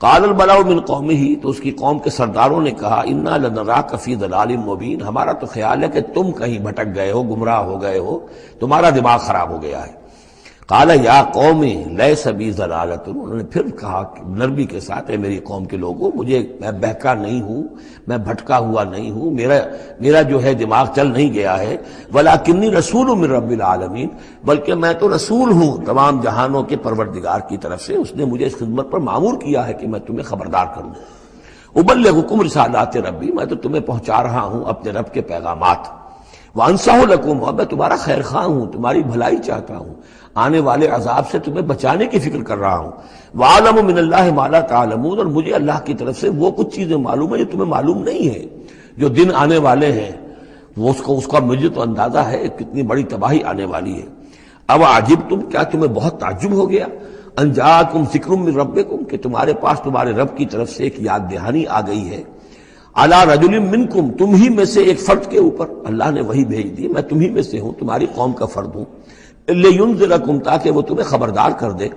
قال الملأ من قومه، تو اس کی قوم کے سرداروں نے کہا انا لنراک فی ضلال مبین، ہمارا تو خیال ہے کہ تم کہیں بھٹک گئے ہو، گمراہ ہو گئے ہو، تمہارا دماغ خراب ہو گیا ہے۔ قال یا قوم لیس بی ضلالۃ، انہوں نے پھر کہا نرمی کے ساتھ، اے میری قوم کے لوگوں، میں بہکا نہیں ہوں، میں بھٹکا ہوا نہیں ہوں، میرا جو ہے دماغ چل نہیں گیا ہے، ولکنی رسول من رب العالمین، بلکہ میں تو رسول ہوں تمام جہانوں کے پروردگار کی طرف سے، اس نے مجھے اس خدمت پر مامور کیا ہے کہ میں تمہیں خبردار کروں۔ ابلغکم رسالات ربی، میں تو تمہیں پہنچا رہا ہوں اپنے رب کے پیغامات، وانصح لکم، اور میں تمہارا خیر خواہ ہوں، تمہاری بھلائی چاہتا ہوں، آنے والے عذاب سے تمہیں بچانے کی فکر کر رہا ہوں۔ وَأَعْلَمُ مِنَ اللَّهِ مَا لَا تَعْلَمُونَ، اور مجھے اللہ کی طرف سے وہ کچھ چیزیں معلوم ہیں جو تمہیں معلوم نہیں ہے، جو دن آنے والے ہیں وہ اس کا مجھے تو اندازہ ہے کتنی بڑی تباہی آنے والی ہے۔ اب عجبتم، کیا تمہیں بہت تعجب ہو گیا، ان جاءکم ذکر من ربکم، کہ تمہارے پاس تمہارے رب کی طرف سے ایک یاد دہانی آ گئی ہے، علی رجل منکم، تم ہی میں سے ایک فرد کے اوپر اللہ نے وہی بھیج دی، میں تم ہی میں سے ہوں، تمہاری قوم کا فرد ہوں، لِيُنذِرَكُمْ، تاکہ وہ تمہیں خبردار کر دے،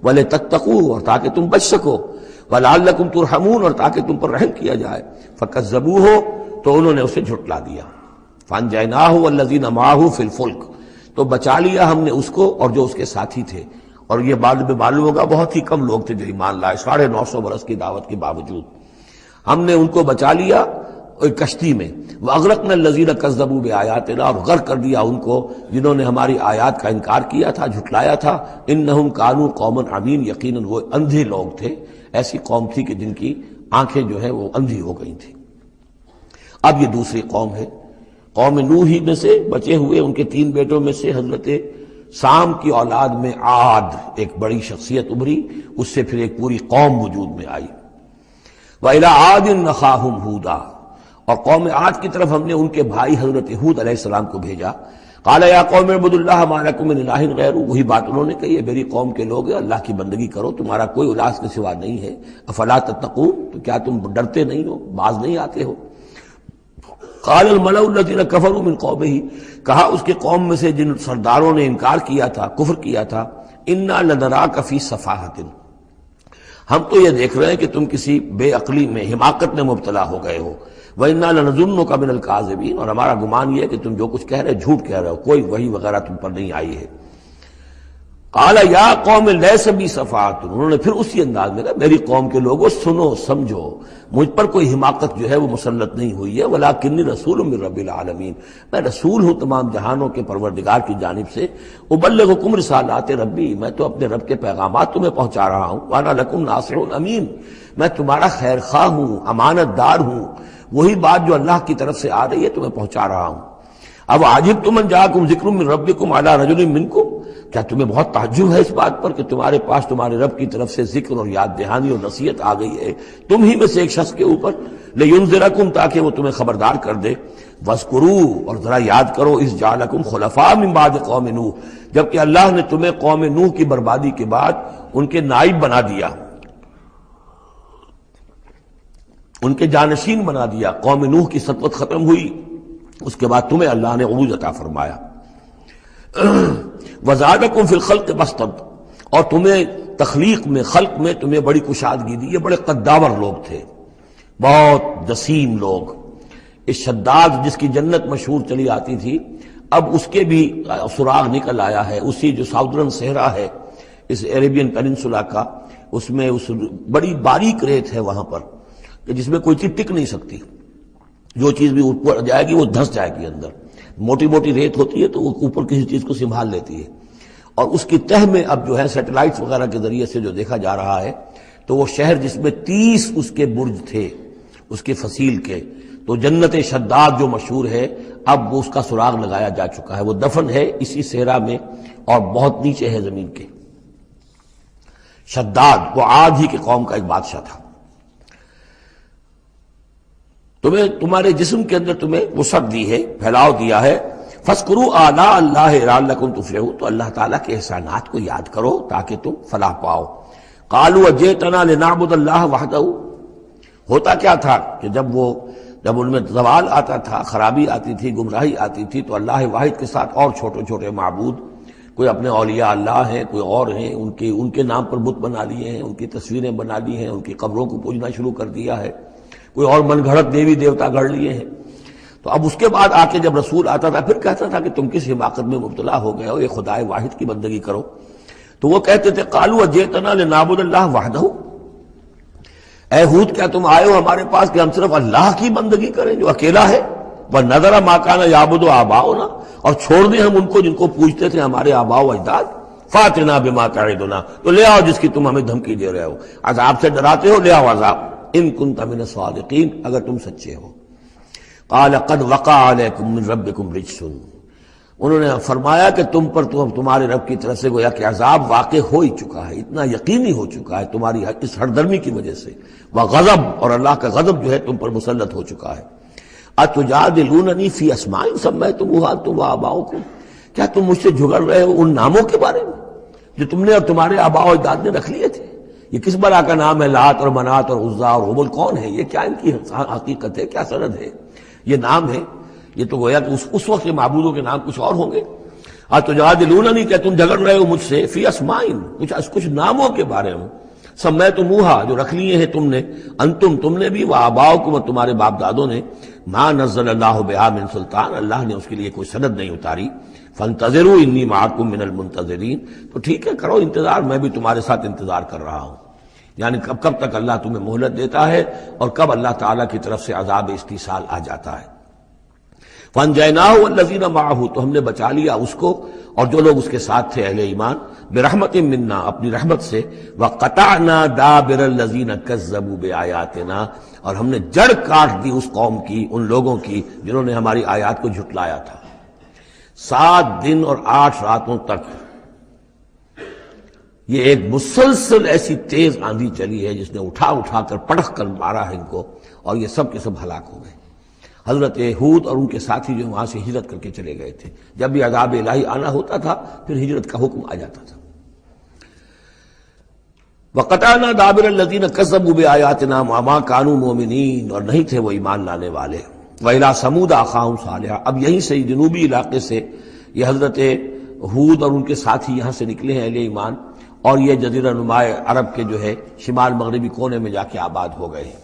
وَلِتَتَّقُوا، اور تاکہ تم بچ سکو، وَلَعَلَّكُمْ تُرْحَمُونَ، اور تاکہ تم پر رحم کیا جائے۔ فَكَذَّبُوهُ، تو انہوں نے اسے جھٹلا دیا، فَأَنجَيْنَاهُ وَالَّذِينَ مَعَهُ فِي الْفُلْكِ، تو بچا لیا ہم نے اس کو اور جو اس کے ساتھی تھے، اور یہ بعد میں معلوم ہوگا بہت ہی کم لوگ تھے جو ایمان لائے، 950 برس کی دعوت کے باوجود ہم نے ان کو بچا لیا ایک کشتی میں۔ وَأَغْرَقْنَا الَّذِينَ كَذَّبُوا بِآيَاتِنَا، اور غرق کر دیا ان کو جنہوں نے ہماری آیات کا انکار کیا تھا، جھٹلایا تھا۔ إِنَّهُمْ كَانُوا قَوْمًا عَمِينَ، یقیناً وہ اندھے لوگ تھے، ایسی قوم تھی کہ جن کی آنکھیں جو ہیں وہ اندھی ہو گئی تھیں۔ اب یہ دوسری قوم ہے، قوم نوح ہی میں سے بچے ہوئے ان کے 3 بیٹوں میں سے حضرت سام کی اولاد میں عاد ایک بڑی شخصیت ابھری، اس سے پھر ایک پوری قوم وجود میں آئی۔ وَإِلَىٰ عَادٍ أَخَاهُمْ هُودًا، اور قوم عاد کی طرف ہم نے ان کے بھائی حضرت ہود علیہ السلام کو بھیجا۔ قال یا قوم اعبدوا اللہ ما لکم من الہ غیرہ، وہی بات انہوں نے کہی ہے، میری قوم کے لوگ اللہ کی بندگی کرو، تمہارا کوئی الہ کے سوا نہیں ہے۔ افلا تتقون، تو کیا تم ڈرتے نہیں ہو، باز نہیں آتے ہو۔ قال الملأ الذین کفروا من قومہ، کہا اس کے قوم میں سے جن سرداروں نے انکار کیا تھا، کفر کیا تھا، انا لنراک فی صفاحۃ، ہم تو یہ دیکھ رہے ہیں کہ تم کسی بے عقلی میں، حماقت میں مبتلا ہو گئے ہو۔ وَإِنَّا لَنَظُنُّكَ مِنَ الْكَاذِبِينَ، اور ہمارا گمان یہ ہے کہ تم جو کچھ کہہ رہے جھوٹ کہہ رہے ہو، کوئی وحی وغیرہ تم پر نہیں آئی ہے۔ قَالَ يَا قَوْمِ لَيْسَ بِي صَفَاحَةٌ، انہوں نے پھر اسی انداز میں کہا میری قوم کے لوگوں سنو سمجھو، مجھ پر کوئی حماقت جو ہے وہ مسلط نہیں ہوئی ہے، وَلَٰكِنِّي رَسُولٌ مِّن رَّبِّ الْعَالَمِينَ، میں رسول ہوں تمام جہانوں کے پروردگار کی جانب سے، أُبَلِّغُكُمْ رِسَالَاتِ رَبِّي، میں تو اپنے رب کے پیغامات تمہیں پہنچا رہا ہوں، وَأَنَا لَكُمْ نَاصِحٌ أَمِينٌ، میں تمہارا خیر خواہ ہوں، امانت دار ہوں، وہی بات جو اللہ کی طرف سے آ رہی ہے تمہیں پہنچا رہا ہوں۔ اب عجبتم ان جاءکم ذکر من ربکم علی رجل منکم، کیا تمہیں بہت تعجب ہے اس بات پر کہ تمہارے پاس تمہارے رب کی طرف سے ذکر اور یاد دہانی اور نصیحت آ گئی ہے تم ہی میں سے ایک شخص کے اوپر، لینذرکم، تاکہ وہ تمہیں خبردار کر دے، واذکروا، اور ذرا یاد کرو، اذ جعلکم خلفاء من بعد قوم نوح، جبکہ اللہ نے تمہیں قوم نوح کی بربادی کے بعد ان کے نائب بنا دیا، ان کے جانشین بنا دیا۔ قوم نوح کی سطوت ختم ہوئی، اس کے بعد تمہیں اللہ نے عروج عطا فرمایا۔ وزادکم فی الخلق بسطا، اور تمہیں تخلیق میں، خلق میں تمہیں بڑی کشادگی دی۔ یہ بڑے قداور لوگ تھے، بہت جسیم لوگ۔ اس شداد جس کی جنت مشہور چلی آتی تھی، اب اس کے بھی سراغ نکل آیا ہے۔ اسی جو ساؤدرن صحرا ہے اس عربین پیننسولا کا، اس میں اس بڑی باریک ریت ہے وہاں پر کہ جس میں کوئی چیز ٹک نہیں سکتی، جو چیز بھی اوپر جائے گی وہ دھس جائے گی اندر۔ موٹی موٹی ریت ہوتی ہے تو وہ اوپر کسی چیز کو سنبھال لیتی ہے، اور اس کی تہ میں اب جو ہے سیٹلائٹس وغیرہ کے ذریعے سے جو دیکھا جا رہا ہے، تو وہ شہر جس میں 30 اس کے برج تھے اس کے فصیل کے، تو جنت شداد جو مشہور ہے، اب وہ اس کا سراغ لگایا جا چکا ہے۔ وہ دفن ہے اسی صحرا میں اور بہت نیچے ہے زمین کے۔ شداد وہ عاد ہی کے قوم کا ایک بادشاہ تھا۔ تمہیں تمہارے جسم کے اندر تمہیں وسعت دی ہے، پھیلاؤ دیا ہے۔ فاذکروا آلاء اللہ لعلکم تفلحون، تو اللہ تعالیٰ کے احسانات کو یاد کرو تاکہ تم فلاح پاؤ۔ قالوا اجئتنا لنعبد اللہ وحدہ، ہوتا کیا تھا کہ جب ان میں زوال آتا تھا، خرابی آتی تھی، گمراہی آتی تھی، تو اللہ واحد کے ساتھ اور چھوٹے چھوٹے معبود کوئی اپنے اولیاء اللہ ہیں، کوئی اور ہیں، ان کے نام پر بت بنا لیے ہیں، ان کی تصویریں بنا لی ہیں، ان کی قبروں کو پوجنا شروع کر دیا ہے، کوئی اور من گھڑت دیوی دیوتا گھڑ لیے ہیں۔ تو اب اس کے بعد آ کے جب رسول آتا تھا پھر کہتا تھا کہ تم کس حماقت میں مبتلا ہو گئے ہو، یہ خدائے واحد کی بندگی کرو۔ تو وہ کہتے تھے قالوا اجئتنا لنعبد اللہ وحدہ، اے ہود کیا تم آئے ہو ہمارے پاس کہ ہم صرف اللہ کی بندگی کریں جو اکیلا ہے، وَنَذَرَ مَا كَانَ يَعْبُدُ آبَاؤُنَا، اور چھوڑ دیں ہم ان کو جن کو پوجتے تھے ہمارے آباء و اجداد، فَأْتِنَا بِمَا تَعِدُنَا، تو لے آؤ جس کی تم ہمیں دھمکی دے رہے ہو، عذاب سے ڈراتے ہو، لے آؤ عذاب، ان كنت من الصادقین، اگر تم سچے ہو۔ قال قد وقع علیکم من ربکم رجس، انہوں نے فرمایا کہ تم پر تمہارے رب کی طرف سے گویا کہ عذاب واقع ہو ہی چکا ہے، اتنا یقینی ہو چکا ہے تمہاری اس ہردرمی کی وجہ سے، وغضب، اور اللہ کا غضب جو ہے تم پر مسلط ہو چکا ہے۔ اتجادلوننی فی اسماء سمیتموها انتم وآباؤکم، کیا تم مجھ سے جھگڑ رہے ہو ان ناموں کے بارے میں جو تم نے اور تمہارے آباء و اجداد نے رکھ لیے تھے؟ یہ کس بلا کا نام ہے؟ لات اور منات اور عزا اور ہبل کون ہے یہ؟ کیا ان کی حقیقت ہے؟ کیا سند ہے؟ یہ نام ہے، یہ تو گویا کہ اس وقت کے معبودوں کے نام کچھ اور ہوں گے۔ اتجادلوننی، کیا تم جھگڑ رہے ہو مجھ سے فی اسماء، کچھ ناموں کے بارے میں، سمیتموها، جو رکھ لیے ہیں تم نے، انتم، تم نے بھی، وآباؤکم، اور تمہارے باپ دادوں نے، ما نزل اللہ بہا من سلطان، اللہ نے اس کے لیے کوئی سند نہیں اتاری، فانتظروا انی معکم من المنتظرین، تو ٹھیک ہے کرو انتظار، میں بھی تمہارے ساتھ انتظار کر رہا ہوں۔ یعنی کب تک اللہ تمہیں مہلت دیتا ہے اور کب اللہ تعالیٰ کی طرف سے عذاب استیصال آ جاتا ہے۔ فانجیناہ والذین معہ، تو ہم نے بچا لیا اس کو اور جو لوگ اس کے ساتھ تھے اہل ایمان، برحمت منا، اپنی رحمت سے، وقطعنا دابر الذین کذبوا بآیاتنا، اور ہم نے جڑ کاٹ دی اس قوم کی، ان لوگوں کی جنہوں نے ہماری آیات کو جھٹلایا تھا۔ 7 دن اور 8 راتوں تک یہ ایک مسلسل ایسی تیز آندھی چلی ہے جس نے اٹھا کر پٹخ کر مارا ہے ان کو، اور یہ سب کے سب ہلاک ہو گئے۔ حضرت ہود اور ان کے ساتھی جو وہاں سے ہجرت کر کے چلے گئے تھے، جب بھی عذاب الہی آنا ہوتا تھا پھر ہجرت کا حکم آ جاتا تھا۔ وقطعنا دابر الذین کذبوا بآیاتنا وما کانوا مؤمنین، اور نہیں تھے وہ ایمان لانے والے۔ وإلی ثمود اخاہم صالحا، اب یہیں سے جنوبی علاقے سے یہ حضرت ہود اور ان کے ساتھی یہاں سے نکلے ہیں اہل ایمان، اور یہ جزیرہ نما عرب کے جو ہے شمال مغربی کونے میں جا کے آباد ہو گئے ہیں۔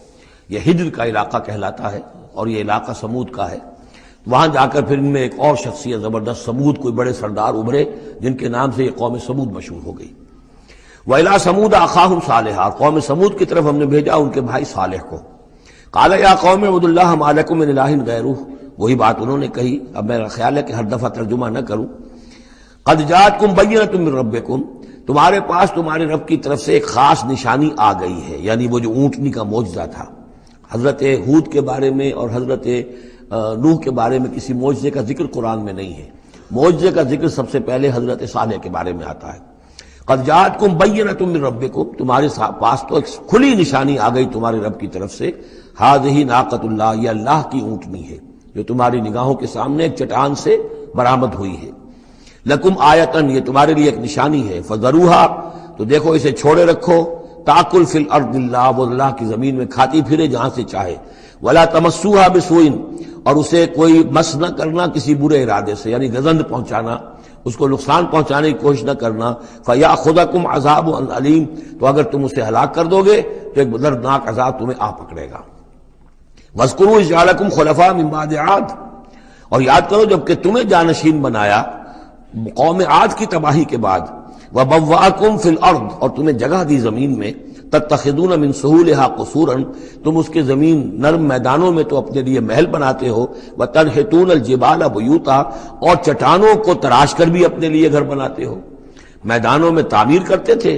یہ ہجر کا علاقہ کہلاتا ہے اور یہ علاقہ سمود کا ہے۔ وہاں جا کر پھر ان میں ایک اور شخصیت زبردست سمود، کوئی بڑے سردار ابھرے جن کے نام سے یہ قوم سمود مشہور ہو گئی۔ وإلی ثمود اخاہم صالحا، قوم سمود کی طرف ہم نے بھیجا ان کے بھائی صالح کو۔ قال یا قوم اعبدوا اللہ ما لکم من الہ غیرہ، وہی بات انہوں نے کہی، اب میرا خیال ہے کہ ہر دفعہ ترجمہ نہ کروں۔ قد جاءتکم بینۃ من ربکم، تمہارے پاس تمہارے رب کی طرف سے ایک خاص نشانی آ گئی ہے، یعنی وہ جو اونٹنی کا معجزہ تھا۔ حضرت ہود کے بارے میں اور حضرت نوح کے بارے میں کسی معجزے کا ذکر قرآن میں نہیں ہے، معجزے کا ذکر سب سے پہلے حضرت صالح کے بارے میں آتا ہے۔ قد جاءتکم بینۃ من ربکم، تمہارے پاس تو ایک کھلی نشانی آ گئی تمہارے رب کی طرف سے، ھذہ ناقۃ اللہ، یہ اللہ کی اونٹنی ہے جو تمہاری نگاہوں کے سامنے ایک چٹان سے برآمد ہوئی ہے۔ لکم آیتن، یہ تمہارے لیے ایک نشانی ہے، فذروھا، تو دیکھو اسے چھوڑے رکھو، تاکل فی الارض اللہ، وہ اللہ کی زمین میں کھاتی پھرے جہاں سے چاہے، ولا تمسوھا بسوء، اور اسے کوئی مس نہ کرنا کسی برے ارادے سے، یعنی گزند پہنچانا، اس کو نقصان پہنچانے کی کوشش نہ کرنا۔ فیاخذکم عذاب علیم، تو اگر تم اسے ہلاک کر دو گے تو ایک دردناک عذاب تمہیں آ پکڑے گا۔ واذکروا اذ جعلکم خلفاء من بعد عاد، اور یاد کرو جب کہ تمہیں جانشین بنایا قوم عاد کی تباہی کے بعد، وبوأکم فی الارض، اور تمہیں جگہ دی زمین میں، تتخذون من سہولها قصورا، تم اس کے زمین نرم میدانوں میں تو اپنے لیے محل بناتے ہو، وتنحتون الجبال بیوتا، اور چٹانوں کو تراش کر بھی اپنے لیے گھر بناتے ہو۔ میدانوں میں تعمیر کرتے تھے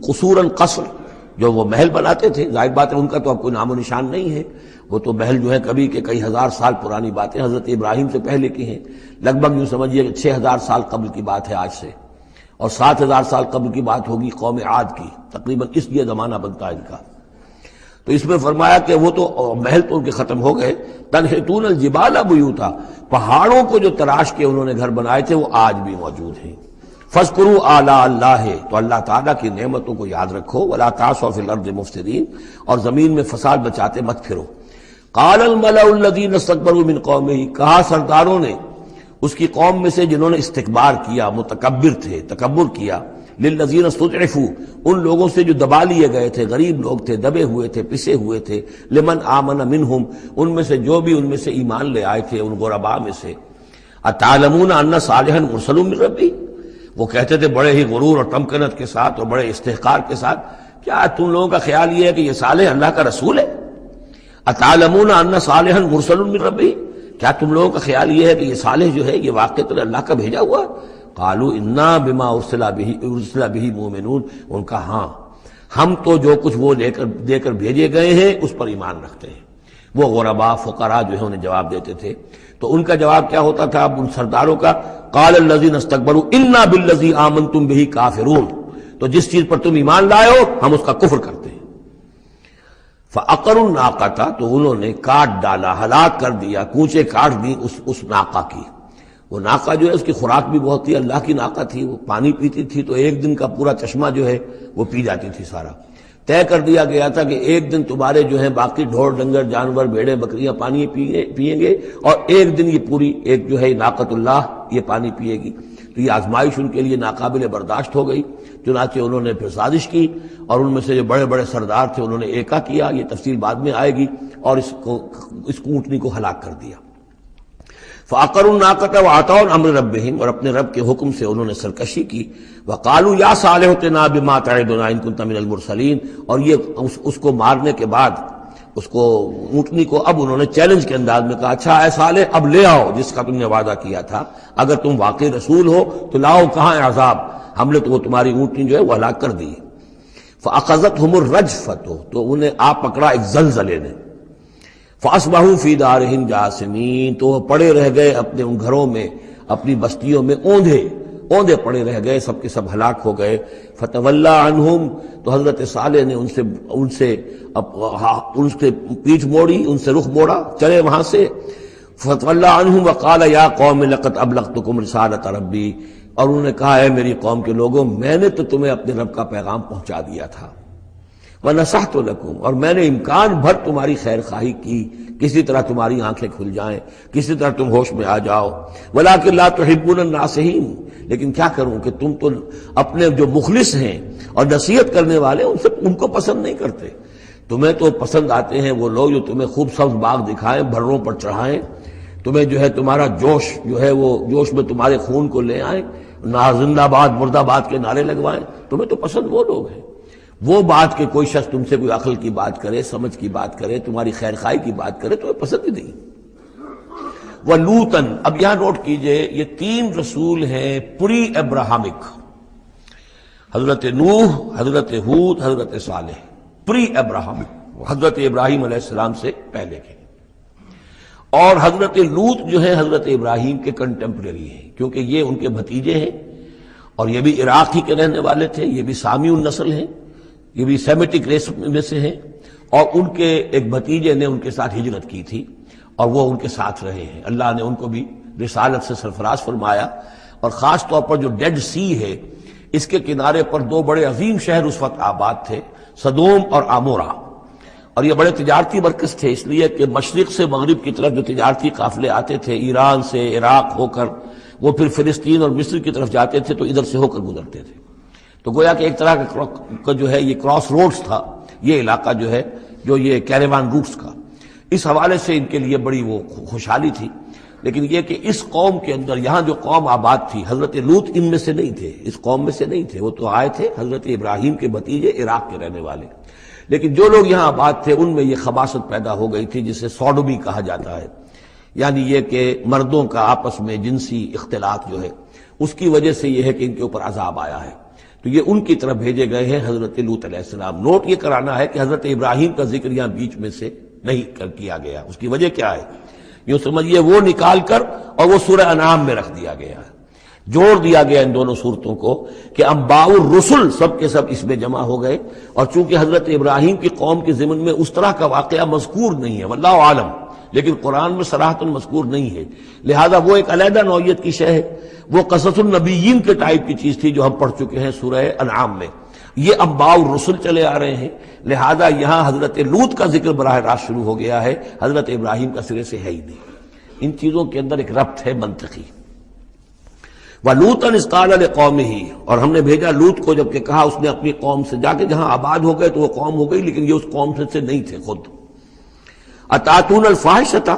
قصورا، قصر جو وہ محل بناتے تھے، ظاہر بات ہے ان کا تو اب کوئی نام و نشان نہیں ہے، وہ تو محل جو ہے کبھی کے کئی ہزار سال پرانی باتیں حضرت ابراہیم سے پہلے کی ہیں، لگ بھگ یوں سمجھیے کہ 6000 سال قبل کی بات ہے آج سے، اور 7000 سال قبل کی بات ہوگی قوم عاد کی، تقریباً اس لیے زمانہ بنتا ہے ان کا۔ تو اس میں فرمایا کہ وہ تو محل تو ان کے ختم ہو گئے، تنحتون الجبال بیوتا، پہاڑوں کو جو تراش کے انہوں نے گھر بنائے تھے وہ آج بھی موجود ہیں۔ فاذکروا آلاء اللہ، تو اللہ تعالیٰ کی نعمتوں کو یاد رکھو، ولا تعثوا فی الارض مفسدین، اور زمین میں فساد بچاتے مت پھرو۔ قال الملأ الذین استکبروا من قومہ، کہا سرداروں نے اس کی قوم میں سے جنہوں نے استکبار کیا، متکبر تھے، تکبر کیا، للذین استضعفوا، ان لوگوں سے جو دبا لیے گئے تھے، غریب لوگ تھے، دبے ہوئے تھے، پسے ہوئے تھے، لمن آمن منہم، ان میں سے جو بھی ان میں سے ایمان لے آئے تھے ان غرباء میں سے، اتعلمون ان صالحا مرسل من ربی، وہ کہتے تھے بڑے ہی غرور اور تمکنت کے ساتھ اور بڑے استحقار کے ساتھ، کیا تم لوگوں کا خیال یہ ہے کہ یہ صالح اللہ کا رسول ہے؟ اتعلمون ان صالحا مرسل من ربی، کیا تم لوگوں کا خیال یہ ہے کہ یہ صالح جو ہے یہ واقعتاً اللہ کا بھیجا ہوا؟ قالوا انا بما ارسل به مؤمنون، ان کا ہاں ہم تو جو کچھ وہ دے کر بھیجے گئے ہیں اس پر ایمان رکھتے ہیں۔ وہ غرباء فقراء جو ہے انہیں جواب دیتے تھے، تو ان کا جواب کیا ہوتا تھا اب ان سرداروں کا؟ قال الذين استكبروا انا بالذي آمنتم به کافرون، تو جس چیز پر تم ایمان لائے ہو ہم اس کا کفر کرتے ہیں۔ فعقروا الناقۃ، تو انہوں نے کاٹ ڈالا، ہلاک کر دیا، کوچے کاٹ دی اس ناقہ کی۔ وہ ناقہ جو ہے اس کی خوراک بھی بہت تھی، اللہ کی ناقہ تھی، وہ پانی پیتی تھی تو ایک دن کا پورا چشمہ جو ہے وہ پی جاتی تھی سارا۔ طے کر دیا گیا تھا کہ ایک دن تمہارے جو ہیں باقی ڈھور ڈنگر جانور بھیڑیں بکریاں پانی پیئیں گے، اور ایک دن یہ پوری ایک جو ہے ناقۃ اللہ یہ پانی پیے گی۔ تو یہ آزمائش ان کے لیے ناقابل برداشت ہو گئی، چنانچہ انہوں نے پھر سازش کی، اور ان میں سے جو بڑے بڑے سردار تھے انہوں نے ایکا کیا، یہ تفصیل بعد میں آئے گی، اور اس اونٹنی کو ہلاک کر دیا۔ فعقروا الناقۃ وعتوا عن امر ربهم، اور اپنے رب کے حکم سے انہوں نے سرکشی کی۔ وقالوا یا صالح ائتنا بما تعدنا ان كنت من المرسلین، اور یہ اس کو مارنے کے بعد اس کو اونٹنی کو اب انہوں نے چیلنج کے انداز میں کہا، اچھا اے صالح اب لے آؤ جس کا تم نے وعدہ کیا تھا، اگر تم واقعی رسول ہو تو لاؤ، کہاں ہے عذاب؟ ہم نے تو وہ تمہاری اونٹنی جو ہے وہ ہلاک کر دی۔ فاخذتهم الرجفۃ، تو انہیں آ پکڑا ایک زلزلے نے۔ فاصبحوا فی دارہم جاثمین، تو وہ پڑے رہ گئے اپنے ان گھروں میں، اپنی بستیوں میں اوندھے پڑے رہ گئے، سب کے سب ہلاک ہو گئے۔ فتولی عنہم، تو حضرت صالح نے ان سے پیٹھ موڑی، ان سے رخ موڑا، چلے وہاں سے۔ فتولی عنہم وقال یا قوم لقد ابلغتکم رسالۃ ربی، اور انہوں نے کہا اے میری قوم کے لوگوں، میں نے تو تمہیں اپنے رب کا پیغام پہنچا دیا تھا، وَنَصَحْتُ لَكُمْ، اور میں نے امکان بھر تمہاری خیر خواہی کی، کسی طرح تمہاری آنکھیں کھل جائیں، کسی طرح تم ہوش میں آ جاؤ۔ وَلَٰكِن لَا تُحِبُّونَ النَّاصِحِينَ، لیکن کیا کروں کہ تم تو اپنے جو مخلص ہیں اور نصیحت کرنے والے ان کو پسند نہیں کرتے۔ تمہیں تو پسند آتے ہیں وہ لوگ جو تمہیں خوب سبز باغ دکھائیں، بھروں پر چڑھائیں، تمہیں جو ہے تمہارا جوش جو ہے وہ جوش میں تمہارے خون کو لے آئیں، زندہ آباد مرد آباد کے نعرے لگوائیں، تمہیں تو پسند وہ لوگ ہیں۔ وہ بات کہ کوئی شخص تم سے کوئی عقل کی بات کرے، سمجھ کی بات کرے، تمہاری خیر خواہی کی بات کرے، تمہیں پسند ہی نہیں۔ وَلُوطًا، اب یہاں نوٹ کیجئے یہ 3 رسول ہیں پری ابراہمک، حضرت نوح، حضرت ہود، حضرت صالح، پری ابراہمک، حضرت ابراہیم علیہ السلام سے پہلے کے۔ اور حضرت لوط جو ہے حضرت ابراہیم کے کنٹمپریری ہیں، کیونکہ یہ ان کے بھتیجے ہیں، اور یہ بھی عراق ہی کے رہنے والے تھے، یہ بھی سامی النسل ہیں، یہ بھی سیمیٹک ریس میں سے ہیں، اور ان کے ایک بھتیجے نے ان کے ساتھ ہجرت کی تھی اور وہ ان کے ساتھ رہے ہیں۔ اللہ نے ان کو بھی رسالت سے سرفراز فرمایا، اور خاص طور پر جو ڈیڈ سی ہے اس کے کنارے پر 2 بڑے عظیم شہر اس وقت آباد تھے، سدوم اور آمورا، اور یہ بڑے تجارتی مرکز تھے، اس لیے کہ مشرق سے مغرب کی طرف جو تجارتی قافلے آتے تھے ایران سے عراق ہو کر، وہ پھر فلسطین اور مصر کی طرف جاتے تھے تو ادھر سے ہو کر گزرتے تھے، تو گویا کہ ایک طرح کا جو ہے یہ کراس روڈز تھا یہ علاقہ جو ہے، جو یہ کیریوان روٹس کا، اس حوالے سے ان کے لیے بڑی وہ خوشحالی تھی۔ لیکن یہ کہ اس قوم کے اندر یہاں جو قوم آباد تھی، حضرت لوط ان میں سے نہیں تھے، اس قوم میں سے نہیں تھے، وہ تو آئے تھے حضرت ابراہیم کے بھتیجے عراق کے رہنے والے، لیکن جو لوگ یہاں آباد تھے ان میں یہ خباثت پیدا ہو گئی تھی جسے سوڈومی کہا جاتا ہے، یعنی یہ کہ مردوں کا آپس میں جنسی اختلاط جو ہے اس کی وجہ سے یہ ہے کہ ان کے اوپر عذاب آیا ہے، تو یہ ان کی طرف بھیجے گئے ہیں حضرت لوط علیہ السلام۔ نوٹ یہ کرانا ہے کہ حضرت ابراہیم کا ذکر یہاں بیچ میں سے نہیں کیا گیا، اس کی وجہ کیا ہے؟ یوں سمجھیے وہ نکال کر اور وہ سورہ انعام میں رکھ دیا گیا ہے، جوڑ دیا گیا ان دونوں صورتوں کو کہ انباء الرسل سب کے سب اس میں جمع ہو گئے، اور چونکہ حضرت ابراہیم کی قوم کے ضمن میں اس طرح کا واقعہ مذکور نہیں ہے، واللہ عالم، لیکن قرآن میں صراحتاً مذکور نہیں ہے، لہذا وہ ایک علیحدہ نوعیت کی شے ہے، وہ قصص النبیین کے ٹائپ کی چیز تھی جو ہم پڑھ چکے ہیں سورہ انعام میں، یہ انباء الرسل چلے آ رہے ہیں، لہذا یہاں حضرت لوط کا ذکر براہ راست شروع ہو گیا ہے، حضرت ابراہیم کا سرے سے ہے ہی نہیں۔ ان چیزوں کے اندر ایک ربط ہے منطقی۔ وَلُوطًا إِذْ قَالَ لِقَوْمِهِ، اور ہم نے بھیجا لوط کو جب کہ کہا اس نے اپنی قوم سے، جا کے جہاں آباد ہو گئے تو وہ قوم ہو گئی لیکن یہ اس قوم سے نہیں تھے خود. أَتَأْتُونَ الْفَاحِشَةَ،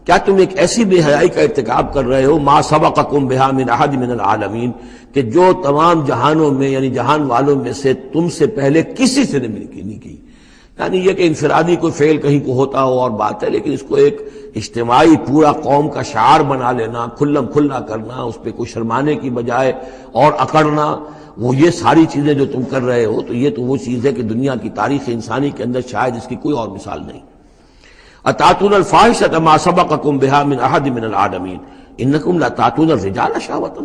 کیا تم ایک ایسی بے حیائی کا ارتکاب کر رہے ہو، مَا سَبَقَكُم بِهَا مِنْ أَحَدٍ مِنَ الْعَالَمِينَ، کہ جو تمام جہانوں میں یعنی جہان والوں میں سے تم سے پہلے کسی سے نہیں کی. یعنی یہ کہ انفرادی کوئی فعل کہیں کو ہوتا ہو اور بات ہے، لیکن اس کو ایک اجتماعی پورا قوم کا شعار بنا لینا، کھلم کھلا کرنا، اس پہ کوئی شرمانے کی بجائے اور اکڑنا، وہ یہ ساری چیزیں جو تم کر رہے ہو، تو یہ تو وہ چیز ہے کہ دنیا کی تاریخ انسانی کے اندر شاید اس کی کوئی اور مثال نہیں. اتاتون الفاحشۃ ما سبقکم بها من احد من العالمین انکم لتاتون الرجال شہوۃ،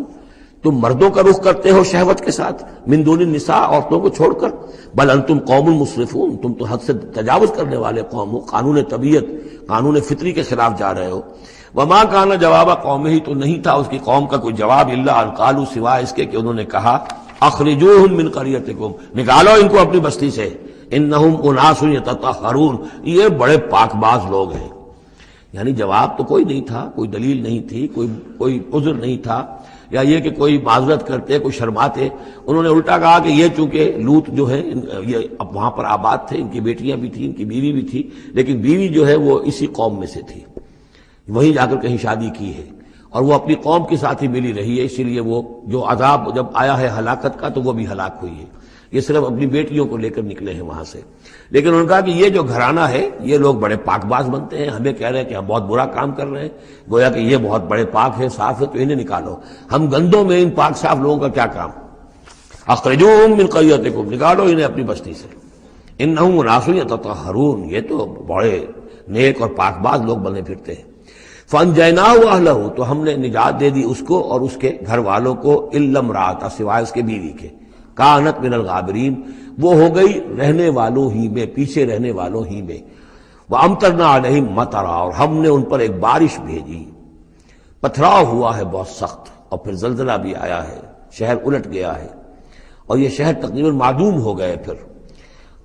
تم مردوں کا رخ کرتے ہو شہوت کے ساتھ، من دون النساء، عورتوں کو چھوڑ کر، بل انتم قوم مسرفون، تم تو حد سے تجاوز کرنے والے قوم ہو، قانون طبیعت قانون فطری کے خلاف جا رہے ہو. وما کان جواب قومہ، تو نہیں تھا اس کی قوم کا کوئی جواب، الا ان قالوا، سوائے اس کے کہ انہوں نے کہا، اخرجوہم من قریتکم، نکالو ان کو اپنی بستی سے، انہم اناس یتطہرون، یہ بڑے پاک باز لوگ ہیں. یعنی جواب تو کوئی نہیں تھا، کوئی دلیل نہیں تھی، کوئی عذر نہیں تھا، یا یہ کہ کوئی معذرت کرتے، کوئی شرماتے. انہوں نے الٹا کہا کہ یہ چونکہ لوط جو ہے یہ اب وہاں پر آباد تھے، ان کی بیٹیاں بھی تھیں، ان کی بیوی بھی تھی، لیکن بیوی جو ہے وہ اسی قوم میں سے تھی، وہیں جا کر کہیں شادی کی ہے اور وہ اپنی قوم کے ساتھ ہی ملی رہی ہے، اسی لیے وہ جو عذاب جب آیا ہے ہلاکت کا تو وہ بھی ہلاک ہوئی ہے. یہ صرف اپنی بیٹیوں کو لے کر نکلے ہیں وہاں سے. لیکن انہوں نے کہا کہ یہ جو گھرانہ ہے یہ لوگ بڑے پاک باز بنتے ہیں، ہمیں کہہ رہے ہیں کہ ہم بہت برا کام کر رہے ہیں، گویا کہ یہ بہت بڑے پاک ہیں، صاف ہے، تو انہیں نکالو. ہم گندوں میں ان پاک صاف لوگوں کا کیا کام؟ اخرجوہم من قریتکم، نکالو انہیں اپنی بستی سے، انہم اناس یتطہرون، یہ تو بڑے نیک اور پاک باز لوگ بنے پھرتے ہیں. فانجیناہ واہلہ، تو ہم نے نجات دے دی اس کو اور اس کے گھر والوں کو، الا امرأتہ، سوائے اس کے بیوی کے، کانت من الغابرین، وہ ہو گئی رہنے والوں ہی میں، پیچھے رہنے والوں ہی میں. وامطرنا علیہم مطرا، اور ہم نے ان پر ایک بارش بھیجی، پتھراؤ ہوا ہے بہت سخت، اور پھر زلزلہ بھی آیا ہے، شہر الٹ گیا ہے، اور یہ شہر تقریباً معدوم ہو گئے پھر،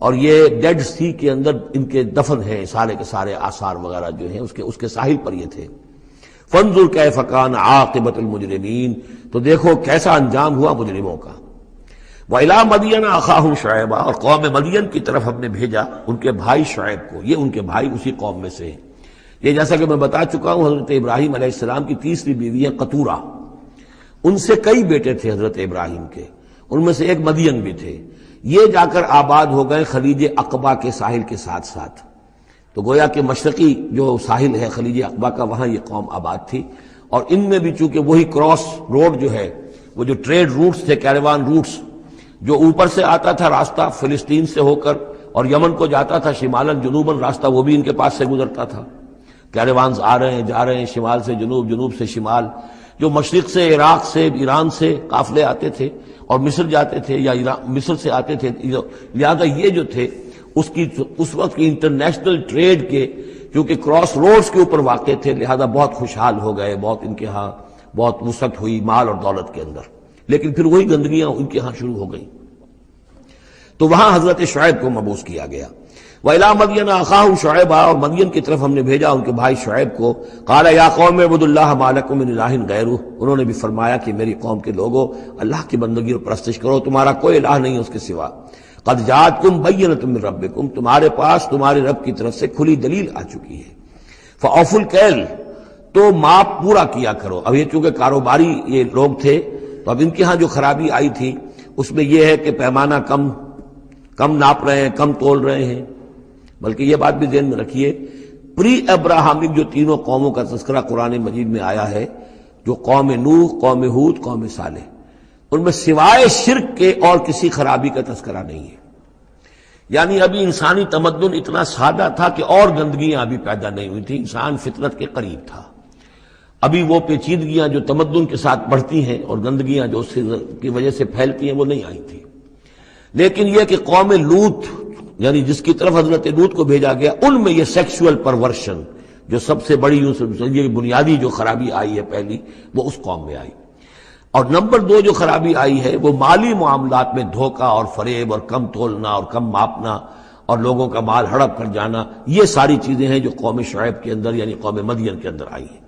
اور یہ ڈیڈ سی کے اندر ان کے دفن ہیں، سارے کے سارے آثار وغیرہ جو ہیں اس کے ساحل پر یہ تھے. فانظر کیف کان عاقبۃ المجرمین، تو دیکھو کیسا انجام ہوا مجرموں کا. وَإِلَىٰ مَدْيَنَ أَخَاهُمْ شُعَيْبًا، اور قوم مدین کی طرف ہم نے بھیجا ان کے بھائی شعیب کو، یہ ان کے بھائی اسی قوم میں سے ہیں. یہ جیسا کہ میں بتا چکا ہوں حضرت ابراہیم علیہ السلام کی تیسری بیوی ہے قطورہ، ان سے کئی بیٹے تھے حضرت ابراہیم کے، ان میں سے ایک مدین بھی تھے. یہ جا کر آباد ہو گئے خلیج عقبہ کے ساحل کے ساتھ ساتھ، تو گویا کہ مشرقی جو ساحل ہے خلیج عقبہ کا، وہاں یہ قوم آباد تھی. اور ان میں بھی چونکہ وہی کراس روڈ جو ہے، وہ جو ٹریڈ روٹس تھے، کیریوان روٹس، جو اوپر سے آتا تھا راستہ فلسطین سے ہو کر اور یمن کو جاتا تھا شمالاً جنوباً راستہ، وہ بھی ان کے پاس سے گزرتا تھا. کیریوانز آ رہے ہیں جا رہے ہیں، شمال سے جنوب، جنوب سے شمال، جو مشرق سے عراق سے ایران سے قافلے آتے تھے اور مصر جاتے تھے یا مصر سے آتے تھے. لہذا یہ جو تھے اس وقت کی انٹرنیشنل ٹریڈ کے کیونکہ کراس روڈز کے اوپر واقع تھے، لہذا بہت خوشحال ہو گئے، بہت ان کے ہاں بہت وسعت ہوئی مال اور دولت کے اندر. لیکن پھر وہی گندگیاں ان کے ہاں شروع ہو گئیں، تو وہاں حضرت شعیب کو مبعوث کیا گیا. وَإِلَىٰ مَدْيَنَ أَخَاهُمْ شُعَيْبًا، اور مدین کی طرف ہم نے بھیجا ان کے بھائی شعیب کو. قَالَ يَا قَوْمِ اعْبُدُوا اللَّهَ مَا لَكُم مِّنْ إِلَٰهٍ غَيْرُهُ، انہوں نے بھی فرمایا کہ میری قوم کے لوگو اللہ کی بندگی اور پرستش کرو، تمہارا کوئی الہ نہیں اس کے سوا. قَدْ جَاءَتْكُم بَيِّنَةٌ مِّن رَّبِّكُم، تمہارے پاس تمہارے رب کی طرف سے کھلی دلیل آ چکی ہے. فَأَوْفُوا الْكَيْلَ، تو ماپ پورا کیا کرو. اب یہ چونکہ کاروباری یہ لوگ تھے تو اب ان کے ہاں جو خرابی آئی تھی اس میں یہ ہے کہ پیمانہ کم ناپ رہے ہیں، کم تول رہے ہیں. بلکہ یہ بات بھی ذہن میں رکھیے، پری ابراہمک جو تینوں قوموں کا تذکرہ قرآن مجید میں آیا ہے، جو قوم نوح، قوم ہود، قوم صالح، ان میں سوائے شرک کے اور کسی خرابی کا تذکرہ نہیں ہے. یعنی ابھی انسانی تمدن اتنا سادہ تھا کہ اور گندگیاں ابھی پیدا نہیں ہوئی تھیں، انسان فطرت کے قریب تھا. ابھی وہ پیچیدگیاں جو تمدن کے ساتھ بڑھتی ہیں اور گندگیاں جو اس کی وجہ سے پھیلتی ہیں وہ نہیں آئی تھی. لیکن یہ کہ قوم لوط، یعنی جس کی طرف حضرت لوط کو بھیجا گیا، ان میں یہ سیکسول پرورشن جو سب سے بڑی یہ بنیادی جو خرابی آئی ہے پہلی، وہ اس قوم میں آئی. اور نمبر 2 جو خرابی آئی ہے وہ مالی معاملات میں دھوکہ اور فریب اور کم تولنا اور کم ماپنا اور لوگوں کا مال ہڑپ کر جانا. یہ ساری چیزیں ہیں جو قوم شعیب کے اندر یعنی قوم مدین کے اندر آئی ہیں.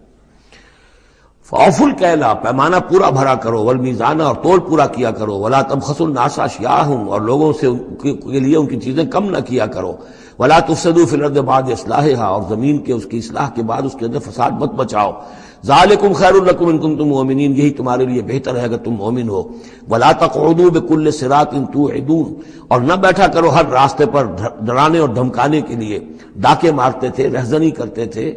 فاوفوا الکیل، پیمانہ پورا بھرا کرو، والمیزان، اور تول پورا کیا کرو، ولا تبخسوا الناس اشیاءهم، اور لوگوں سے کے لیے ان کی چیزیں کم نہ کیا کرو، ولا تفسدوا فی الارض بعد اصلاحها، اور زمین کے اس کی اصلاح کے بعد اس کے اندر فساد مت مچاؤ، ذالکم خیر لکم ان کنتم مؤمنین، یہی تمہارے لیے بہتر ہے اگر تم مومن ہو، ولا تقعدوا بکل صراط توعدون، اور نہ بیٹھا کرو ہر راستے پر ڈرانے اور دھمکانے کے لیے، ڈاکے مارتے تھے، رہزنی کرتے تھے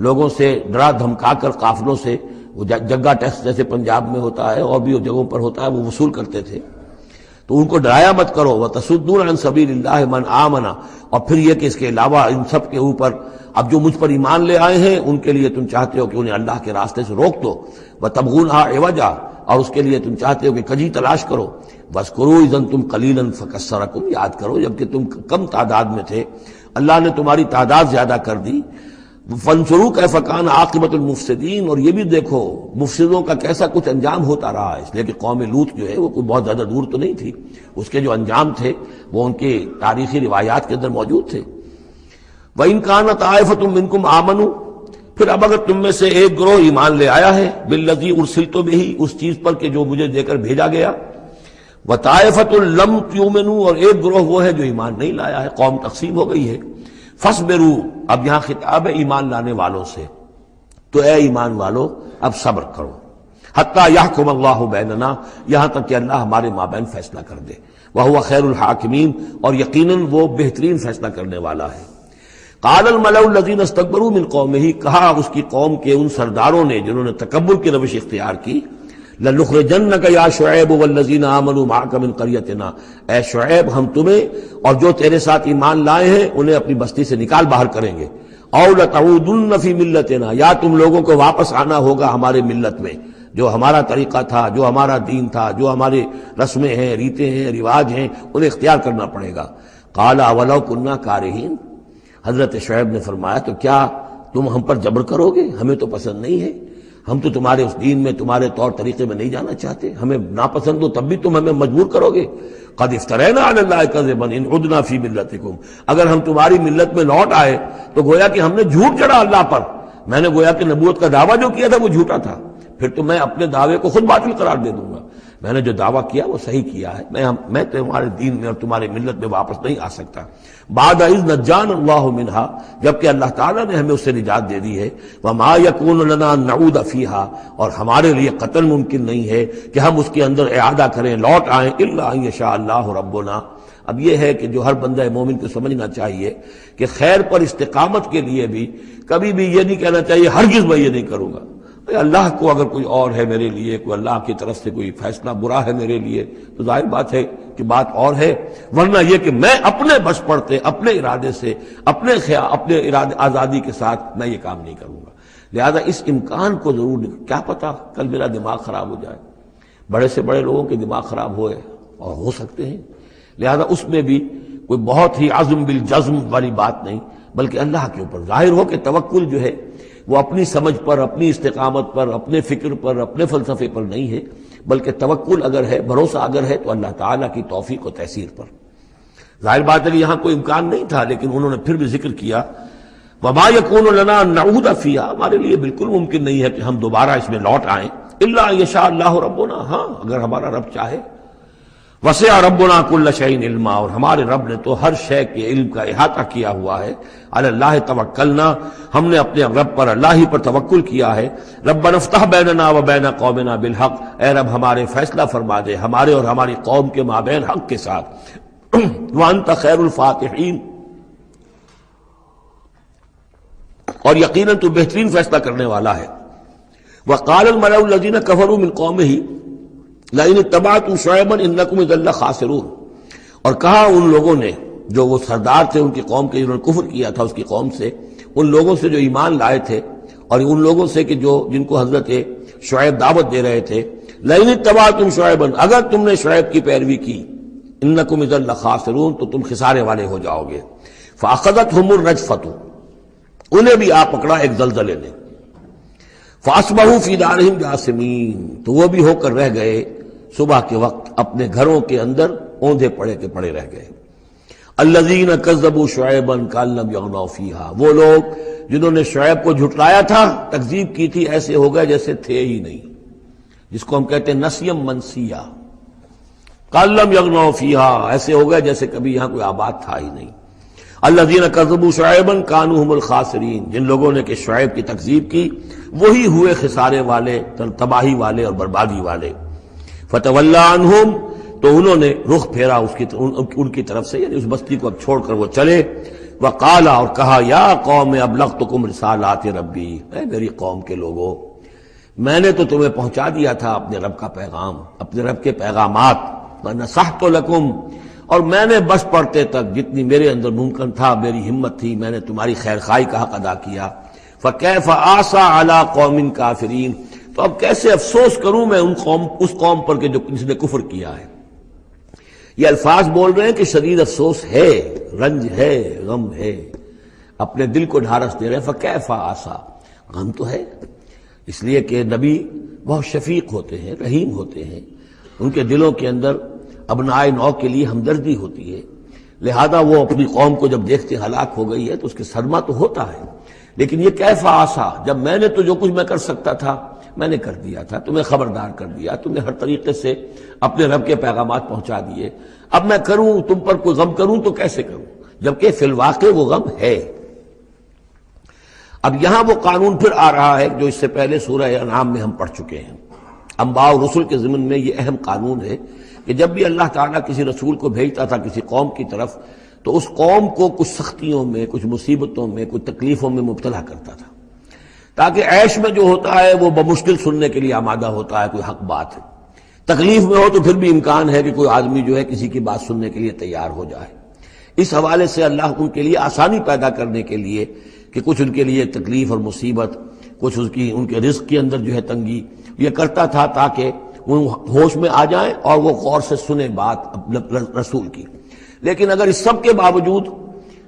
لوگوں سے، ڈرا دھمکا کر قافلوں سے، وہ جگہ ٹیکس جیسے پنجاب میں ہوتا ہے اور بھی جگہوں پر ہوتا ہے وہ وصول کرتے تھے، تو ان کو ڈرایا مت کرو، وتصدون عن سبیل اللہ من آمن، اور پھر یہ کہ اس کے علاوہ ان سب کے اوپر اب جو مجھ پر ایمان لے آئے ہیں ان کے لیے تم چاہتے ہو کہ انہیں اللہ کے راستے سے روک دو، وتبغونھا عوجا، اور اس کے لیے تم چاہتے ہو کہ کجی تلاش کرو، واذکروا اذ انتم قلیلا فکثرکم، یاد کرو جبکہ تم کم تعداد میں تھے اللہ نے تمہاری تعداد زیادہ کر دی، فانظروا کیف کان عاقبۃ المفسدین، اور یہ بھی دیکھو مفسدوں کا کیسا کچھ انجام ہوتا رہا ہے، اس لیے کہ قوم لوط جو ہے وہ کوئی بہت زیادہ دور تو نہیں تھی، اس کے جو انجام تھے وہ ان کی تاریخی روایات کے اندر موجود تھے۔ وَإِنْ كَانَتْ طَائِفَةٌ مِّنْكُمْ آمَنُوا، پھر اب اگر تم میں سے ایک گروہ ایمان لے آیا ہے، بِالَّذِي أُرْسِلْتُ بِهِ، اس چیز پر کہ جو مجھے دے کر بھیجا گیا، وَطَائِفَةٌ لَمْ تُؤْمِنُوا، اور ایک گروہ وہ ہے جو ایمان نہیں لایا ہے، قوم تقسیم ہو گئی ہے، فَاصْبِرُوا، اب یہاں خطاب ہے ایمان لانے والوں سے، تو اے ایمان والو اب صبر کرو، حتیٰ یحکم اللہ بیننا، یہاں تک کہ اللہ ہمارے مابین فیصلہ کر دے، وہو خیر الحاکمین، اور یقیناً وہ بہترین فیصلہ کرنے والا ہے۔ قال الملأ الذین استکبروا من قومہ، کہا اس کی قوم کے ان سرداروں نے جنہوں نے تکبر کی روش اختیار کی، لنخرجنک یا شعیب والذین آمنوا معک من قریتنا، اے شعیب ہم تمہیں اور جو تیرے ساتھ ایمان لائے ہیں انہیں اپنی بستی سے نکال باہر کریں گے، او لتعودن فی ملتنا، یا تم لوگوں کو واپس آنا ہوگا ہمارے ملت میں، جو ہمارا طریقہ تھا، جو ہمارا دین تھا، جو ہمارے رسمیں ہیں، ریتیں ہیں، رواج ہیں، انہیں اختیار کرنا پڑے گا۔ قال اولو کنا کارہین، حضرت شعیب نے فرمایا تو کیا تم ہم پر جبر کرو گے؟ ہمیں تو پسند نہیں ہے، ہم تو تمہارے اس دین میں، تمہارے طور طریقے میں نہیں جانا چاہتے، ہمیں ناپسند ہو تب بھی تم ہمیں مجبور کرو گے۔ قد افترینا علی اللہ کذبا ان عدنا فی ملتکم، اگر ہم تمہاری ملت میں لوٹ آئے تو گویا کہ ہم نے جھوٹ چڑھا اللہ پر، میں نے گویا کہ نبوت کا دعویٰ جو کیا تھا وہ جھوٹا تھا، پھر تو میں اپنے دعوے کو خود باطل قرار دے دوں گا، میں نے جو دعویٰ کیا وہ صحیح کیا ہے، میں تمہارے دین میں اور تمہاری ملت میں واپس نہیں آ سکتا۔ بعد اذ نجانا اللہ منہا، جبکہ اللہ تعالیٰ نے ہمیں اس سے نجات دے دی ہے، وما یکون لنا ان نعود فیہا، اور ہمارے لیے قطعاً ممکن نہیں ہے کہ ہم اس کے اندر اعادہ کریں، لوٹ آئیں، الا ان یشاء اللہ ربنا۔ اب یہ ہے کہ جو ہر بندہ مومن کو سمجھنا چاہیے کہ خیر پر استقامت کے لیے بھی کبھی بھی یہ نہیں کہنا چاہیے ہرگز میں یہ نہیں کروں گا، اللہ کو اگر کوئی اور ہے میرے لیے، کوئی اللہ کی طرف سے کوئی فیصلہ برا ہے میرے لیے تو ظاہر بات ہے کہ بات اور ہے، ورنہ یہ کہ میں اپنے بس پڑتے، اپنے ارادے سے، اپنے ارادے آزادی کے ساتھ میں یہ کام نہیں کروں گا۔ لہذا اس امکان کو ضرور، کیا پتہ کل میرا دماغ خراب ہو جائے، بڑے سے بڑے لوگوں کے دماغ خراب ہوئے اور ہو سکتے ہیں، لہذا اس میں بھی کوئی بہت ہی عزم بالجزم والی بات نہیں، بلکہ اللہ کے اوپر ظاہر ہو کہ توکل جو ہے وہ اپنی سمجھ پر، اپنی استقامت پر، اپنے فکر پر، اپنے فلسفے پر نہیں ہے، بلکہ توکل اگر ہے، بھروسہ اگر ہے تو اللہ تعالیٰ کی توفیق و تیسیر پر۔ ظاہر بات ہے کہ یہاں کوئی امکان نہیں تھا، لیکن انہوں نے پھر بھی ذکر کیا وما یکون لنا ان نعود فیہا، ہمارے لیے بالکل ممکن نہیں ہے کہ ہم دوبارہ اس میں لوٹ آئیں، الا ان یشاء اللہ ربنا، ہاں اگر ہمارا رب چاہے، وسع ربنا کل شیء علما، اور ہمارے رب نے تو ہر شے کے علم کا احاطہ کیا ہوا ہے، علی اللہ توکلنا، ہم نے اپنے رب پر، اللہ ہی پر توکل کیا ہے۔ ربنا افتح بیننا و بین قومنا بالحق، اے رب ہمارے فیصلہ فرما دے ہمارے اور ہماری قوم کے مابین حق کے ساتھ، وانت خیر الفاتحین، اور یقیناً تو بہترین فیصلہ کرنے والا ہے۔ وقال الملأ الذین کفروا من قومہ لئن اتبعتم شعیبا انکم اذا لخاسرون، اور کہا ان لوگوں نے جو وہ سردار تھے ان کی قوم کے، جنہوں نے کفر کیا تھا اس کی قوم سے، ان لوگوں سے جو ایمان لائے تھے اور ان لوگوں سے کہ جن کو حضرت شعیب دعوت دے رہے تھے، لئن اتبعتم شعیبا، اگر تم نے شعیب کی پیروی کی، انکم اذا لخاسرون، تو تم خسارے والے ہو جاؤ گے۔ فاخذتهم الرجفۃ، انہیں بھی آ پکڑا ایک زلزلے نے، فاصبحوا فی دارہم جاثمین، تو وہ بھی ہو کر رہ گئے صبح کے وقت اپنے گھروں کے اندر اوندھے پڑے کے پڑے رہ گئے۔ الذین کذبوا شعیبا کأن لم یغنوا فیہا، وہ لوگ جنہوں نے شعیب کو جھٹلایا تھا، تکذیب کی تھی، ایسے ہو گئے جیسے تھے ہی نہیں، جس کو ہم کہتے ہیں نسیم منسیہ، کأن لم یغنوا فیہا، ایسے ہو گئے جیسے کبھی یہاں کوئی آباد تھا ہی نہیں۔ الذین کذبوا شعیبا کانوا هم الخاسرین، جن لوگوں نے کہ شعیب کی تکذیب کی وہی ہوئے خسارے والے، تباہی والے اور بربادی والے۔ فتولی عنہم، تو انہوں نے رخ پھیرا ان کی طرف سے، یعنی اس بستی کو اب چھوڑ کر وہ چلے۔ وقال، اور کہا، یا قوم ابلغتکم رسالات ربی، اے میری قوم کے لوگوں، میں نے تو تمہیں پہنچا دیا تھا اپنے رب کا پیغام، اپنے رب کے پیغامات، ونصحت لکم، اور میں نے بس پڑتے تک جتنی میرے اندر ممکن تھا، میری ہمت تھی، میں نے تمہاری خیر خواہی کا حق ادا کیا۔ فکیف آسیٰ علی قوم کافرین، تو اب کیسے افسوس کروں میں اس قوم پر کہ جس نے کفر کیا ہے۔ یہ الفاظ بول رہے ہیں کہ شدید افسوس ہے، رنج ہے، غم ہے، اپنے دل کو ڈھارس دے رہے ہیں۔ فکیف آسیٰ، غم تو ہے، اس لیے کہ نبی بہت شفیق ہوتے ہیں، رحیم ہوتے ہیں، ان کے دلوں کے اندر ابنائے نو کے لیے ہمدردی ہوتی ہے، لہذا وہ اپنی قوم کو جب دیکھتے ہلاک ہو گئی ہے تو اس کے صدمہ تو ہوتا ہے، لیکن یہ کیف آسیٰ، جب میں نے تو جو کچھ میں کر سکتا تھا میں نے کر دیا تھا، تمہیں خبردار کر دیا، تمہیں ہر طریقے سے اپنے رب کے پیغامات پہنچا دیے، اب میں کروں تم پر کوئی غم کروں تو کیسے کروں، جبکہ فی الواقع وہ غم ہے۔ اب یہاں وہ قانون پھر آ رہا ہے جو اس سے پہلے سورہ انعام میں ہم پڑھ چکے ہیں۔ انبیاء و رسل کے ضمن میں یہ اہم قانون ہے کہ جب بھی اللہ تعالیٰ کسی رسول کو بھیجتا تھا کسی قوم کی طرف تو اس قوم کو کچھ سختیوں میں، کچھ مصیبتوں میں، کچھ تکلیفوں میں مبتلا کرتا تھا، تاکہ عیش میں جو ہوتا ہے وہ بمشکل سننے کے لیے آمادہ ہوتا ہے، کوئی حق بات ہے، تکلیف میں ہو تو پھر بھی امکان ہے کہ کوئی آدمی جو ہے کسی کی بات سننے کے لیے تیار ہو جائے۔ اس حوالے سے اللہ ان کے لیے آسانی پیدا کرنے کے لیے کہ کچھ ان کے لیے تکلیف اور مصیبت، کچھ ان کے رزق کے اندر جو ہے تنگی، یہ کرتا تھا تاکہ وہ ہوش میں آ جائیں اور وہ غور سے سنیں بات رسول کی۔ لیکن اگر اس سب کے باوجود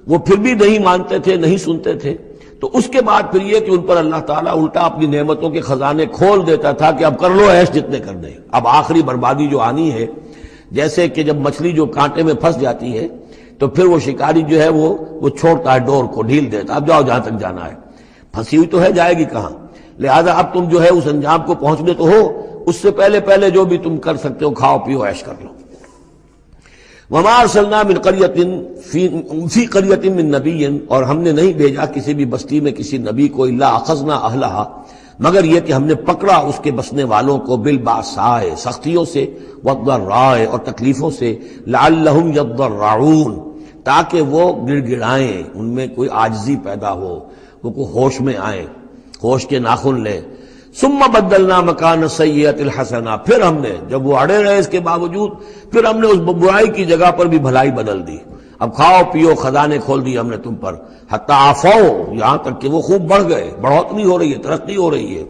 وہ پھر بھی نہیں مانتے تھے، نہیں سنتے تھے، تو اس کے بعد پھر یہ کہ ان پر اللہ تعالیٰ الٹا اپنی نعمتوں کے خزانے کھول دیتا تھا کہ اب کر لو عیش جتنے کرنے، اب آخری بربادی جو آنی ہے، جیسے کہ جب مچھلی جو کانٹے میں پھنس جاتی ہے تو پھر وہ شکاری جو ہے وہ چھوڑتا ہے ڈور کو، ڈھیل دیتا، اب جاؤ جہاں تک جانا ہے، پھنسی ہوئی تو ہے، جائے گی کہاں، لہذا اب تم جو ہے اس انجام کو پہنچنے تو ہو، اس سے پہلے جو بھی تم کر سکتے ہو کھاؤ پیو عیش کر لو۔ وما ارسلنا من قریۃ فی قریۃ من نبی، اور ہم نے نہیں بھیجا کسی بھی بستی میں کسی نبی کو الا اخذنا اہلہا، مگر یہ کہ ہم نے پکڑا اس کے بسنے والوں کو بالباساء، سختیوں سے، والضراء، اور تکلیفوں سے، لعلہم یضرعون، تاکہ وہ گڑ گڑائیں، ان میں کوئی عاجزی پیدا ہو، وہ کوئی ہوش میں آئیں، ہوش کے ناخن لیں۔ ثم بدلنا مکان السیئۃ الحسنہ، پھر ہم نے جب وہ اڑے رہے اس کے باوجود، پھر ہم نے اس برائی کی جگہ پر بھی بھلائی بدل دی، اب کھاؤ پیو خزانے کھول دیے ہم نے تم پر، حتی عفوا، یہاں تک کہ وہ خوب بڑھ گئے، بڑھوتری ہو رہی ہے، ترقی ہو رہی ہے۔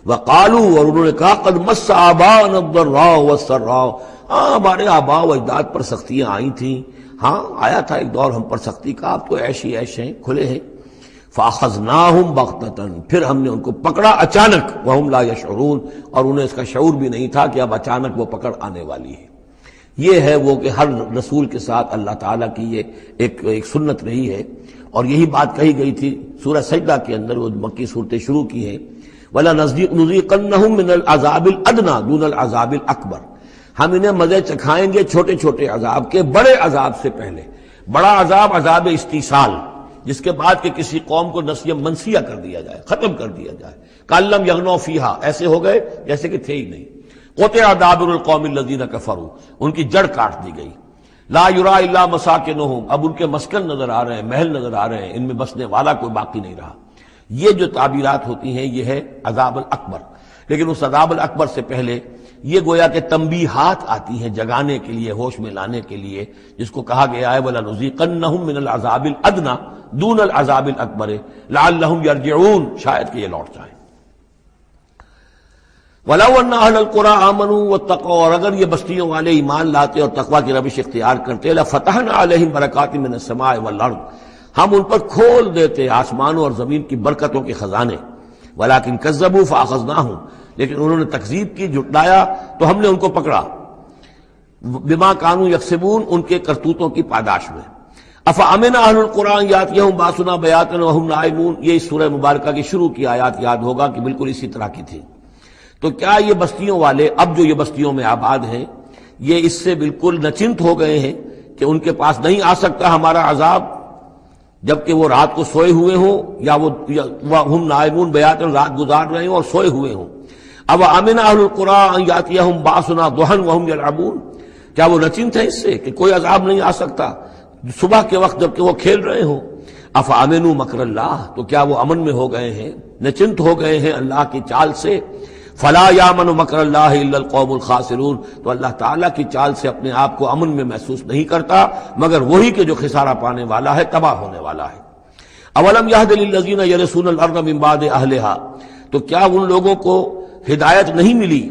وقالوا، اور انہوں نے کہا، قد مس آباءنا الضراء والسراء، ہاں ہمارے آباء و اجداد پر سختیاں آئی تھیں، ہاں آیا تھا ایک دور ہم پر سختی کا، اب تو عیش ہی عیش ہیں، کھلے ہیں۔ فاخذناہم بغتۃ، پھر ہم نے ان کو پکڑا اچانک، وہم لا یشعرون، اور انہیں اس کا شعور بھی نہیں تھا کہ اب اچانک وہ پکڑ آنے والی ہے۔ یہ ہے وہ کہ ہر رسول کے ساتھ اللہ تعالیٰ کی یہ ایک سنت رہی ہے، اور یہی بات کہی گئی تھی سورہ سجدہ کے اندر، وہ مکی صورتیں شروع کی ہیں، وَلَنُذِيقَنَّهُم مِّنَ الْعَذَابِ الْأَدْنَىٰ دُونَ الْعَذَابِ الْأَكْبَرِ، ہم انہیں مزے چکھائیں گے چھوٹے چھوٹے عذاب کے، بڑے عذاب سے پہلے۔ بڑا عذاب عذاب استیصال، جس کے بعد کہ کسی قوم کو نسیہ منسیہ کر دیا جائے، ختم کر دیا جائے، کأن لم یغنوا فیہا، ایسے ہو گئے جیسے کہ تھے ہی نہیں۔ قطع دابر القوم الذین کفروا، ان کی جڑ کاٹ دی گئی۔ لا یرا الا مساکنہم، اب ان کے مسکن نظر آ رہے ہیں، محل نظر آ رہے ہیں، ان میں بسنے والا کوئی باقی نہیں رہا۔ یہ جو تعبیرات ہوتی ہیں یہ ہے عذاب الاکبر، لیکن اس عذاب الاکبر سے پہلے یہ گویا کہ تنبیہات آتی ہیں جگانے کے لیے، ہوش میں لانے کے لیے، جس کو کہا گیا ہے وَلَنُذِيقَنَّهُم مِّنَ الْعَذَابِ الْأَدْنَىٰ دُونَ الْعَذَابِ الْأَكْبَرِ لَعَلَّهُمْ يَرْجِعُونَ، شاید کہ یہ لوٹ جائیں۔ وَلَوْ أَنَّ أَهْلَ الْقُرَىٰ آمَنُوا وَاتَّقَوْا، اور اگر یہ بستیوں والے ایمان لاتے اور تقویٰ کی روش اختیار کرتے، لَفَتَحْنَا عَلَيْهِمْ بَرَكَاتٍ مِّنَ السَّمَاءِ وَالْأَرْضِ، ہم ان پر کھول دیتے آسمانوں اور زمین کی برکتوں کے خزانے۔ وَلَٰكِن كَذَّبُوا فَأَخَذْنَاهُمْ، لیکن انہوں نے تکذیب کی، جھٹلایا، تو ہم نے ان کو پکڑا، بما كانوا يكسبون، ان کے کرتوتوں کی پاداش میں۔ افامن اہل القرآن یاتیہم باسنا بیاتن وہم نائمون، یہ اس سورہ مبارکہ کی شروع کی آیات یاد ہوگا کہ بالکل اسی طرح کی تھی۔ تو کیا یہ بستیوں والے اب جو یہ بستیوں میں آباد ہیں یہ اس سے بالکل نچنت ہو گئے ہیں کہ ان کے پاس نہیں آ سکتا ہمارا عذاب، جبکہ وہ رات کو سوئے ہوئے ہوں، یا وہ ہم نائمون بیاتن رات گزار رہے ہوں اور سوئے ہوئے ہوں؟ اب امن اہل القرآن یاتیہم باسنا ضحی وہم یلعبون، کیا وہ نچنت ہے اس سے کہ کوئی عذاب نہیں آ سکتا صبح کے وقت جبکہ وہ کھیل رہے ہوں؟ افامنوا مکر اللہ، تو کیا وہ امن میں ہو گئے ہیں، نچنت ہو گئے ہیں اللہ کی چال سے؟ فلا یامن مکر اللہ الا القوم الخاسرون، تو اللہ تعالیٰ کی چال سے اپنے آپ کو امن میں محسوس نہیں کرتا مگر وہی کہ جو خسارہ پانے والا ہے، تباہ ہونے والا ہے۔ اولم یہد للذین یرثون الارض من بعد اہلہا، تو کیا ان لوگوں کو ہدایت نہیں ملی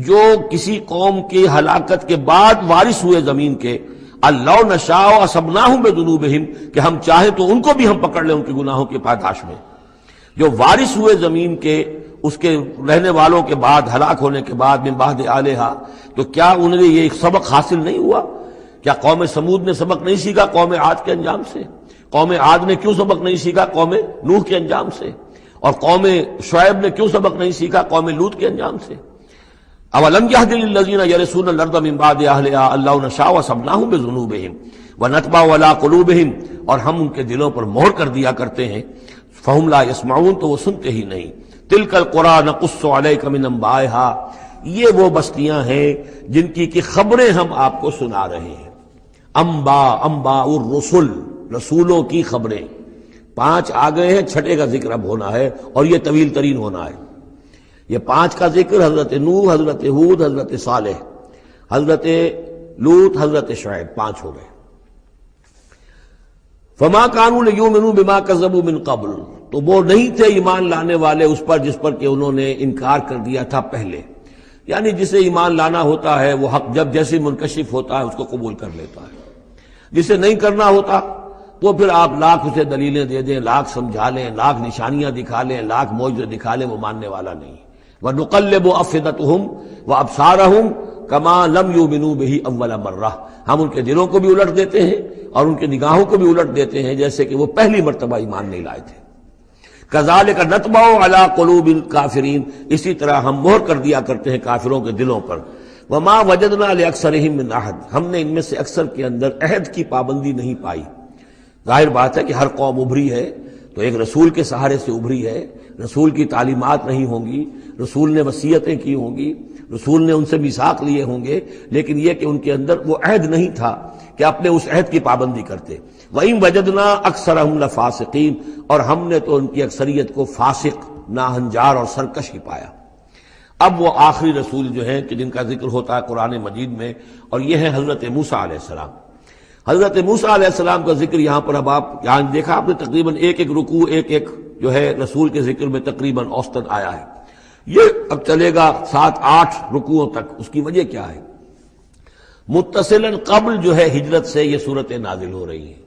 جو کسی قوم کی ہلاکت کے بعد وارث ہوئے زمین کے؟ اللہ نشاء اصبناہم بذنوبہم، کہ ہم چاہیں تو ان کو بھی ہم پکڑ لیں ان کے گناہوں کی پاداش میں۔ جو وارث ہوئے زمین کے، اس کے رہنے والوں کے بعد، ہلاک ہونے کے بعد، من بعد آلہا، تو کیا انہیں یہ ایک سبق حاصل نہیں ہوا؟ کیا قوم سمود نے سبق نہیں سیکھا قوم عاد کے انجام سے؟ قوم عاد نے کیوں سبق نہیں سیکھا قوم نوح کے انجام سے؟ اور قوم شعیب نے کیوں سبق نہیں سیکھا قوم لوط کے انجام سے؟ اولم یہد للذین یرثون الارض من بعد اہلہا اللہ نشاء اصبناہم بذنوبہم ونطبع علی قلوبہم، اور ہم ان کے دلوں پر مہر کر دیا کرتے ہیں، فہم لا یسمعون، تو وہ سنتے ہی نہیں۔ تلک القریٰ نقص علیک من انبائہا، یہ وہ بستیاں ہیں جن کی خبریں ہم آپ کو سنا رہے ہیں۔ انباء الرسل، رسولوں کی خبریں، 5 آ گئے ہیں، 6 کا ذکر اب ہونا ہے اور یہ طویل ترین ہونا ہے۔ یہ 5 کا ذکر حضرت نوح، حضرت ہود، حضرت صالح، حضرت لوط، حضرت شعیب، 5 ہو گئے۔ فما كانوا ليؤمنوا بما كذبوا من قبل، تو وہ نہیں تھے ایمان لانے والے اس پر جس پر کہ انہوں نے انکار کر دیا تھا پہلے، یعنی جسے ایمان لانا ہوتا ہے وہ حق جب جیسے منکشف ہوتا ہے اس کو قبول کر لیتا ہے، جسے نہیں کرنا ہوتا وہ پھر آپ لاکھ اسے دلیلیں دے دیں، لاکھ سمجھا لیں، لاکھ نشانیاں دکھا لیں، لاکھ معجزے دکھا لیں، وہ ماننے والا نہیں۔ وَنُقَلِّبُ أَفْئِدَتَهُمْ وَأَبْصَارَهُمْ كَمَا لَمْ يُؤْمِنُوا بِهِ أَوَّلَ مَرَّةٍ، ہم ان کے دلوں کو بھی الٹ دیتے ہیں اور ان کے نگاہوں کو بھی الٹ دیتے ہیں جیسے کہ وہ پہلی مرتبہ ایمان نہیں لائے تھے۔ كَذَلِكَ نَطْبَعُ عَلَى قُلُوبِ الْكَافِرِينَ، اسی طرح ہم مہر کر دیا کرتے ہیں کافروں کے دلوں پر۔ وَمَا وَجَدْنَا لِأَكْثَرِهِم مِّنْ أَحَدٍ، ہم نے ان میں سے اکثر کے اندر عہد کی پابندی نہیں پائی۔ ظاہر بات ہے کہ ہر قوم ابھری ہے تو ایک رسول کے سہارے سے ابھری ہے، رسول کی تعلیمات نہیں ہوں گی، رسول نے وصیتیں کی ہوں گی، رسول نے ان سے میثاق لیے ہوں گے، لیکن یہ کہ ان کے اندر وہ عہد نہیں تھا کہ اپنے اس عہد کی پابندی کرتے۔ وَإِن وَجَدْنَا أَكْثَرَهُمْ لَفَاسِقِينَ، اور ہم نے تو ان کی اکثریت کو فاسق، ناہنجار اور سرکش ہی پایا۔ اب وہ آخری رسول جو ہیں کہ جن کا ذکر ہوتا ہے قرآن مجید میں، اور یہ ہے حضرت موسیٰ علیہ السلام۔ حضرت موسیٰ علیہ السلام کا ذکر یہاں پر اب آپ یہاں دیکھا آپ نے تقریباً ایک رکوع ایک جو ہے رسول کے ذکر میں تقریباً اوسطاً آیا ہے۔ یہ اب چلے گا 7-8 رکوعوں تک۔ اس کی وجہ کیا ہے؟ متصلاً قبل جو ہے ہجرت سے یہ صورتیں نازل ہو رہی ہیں،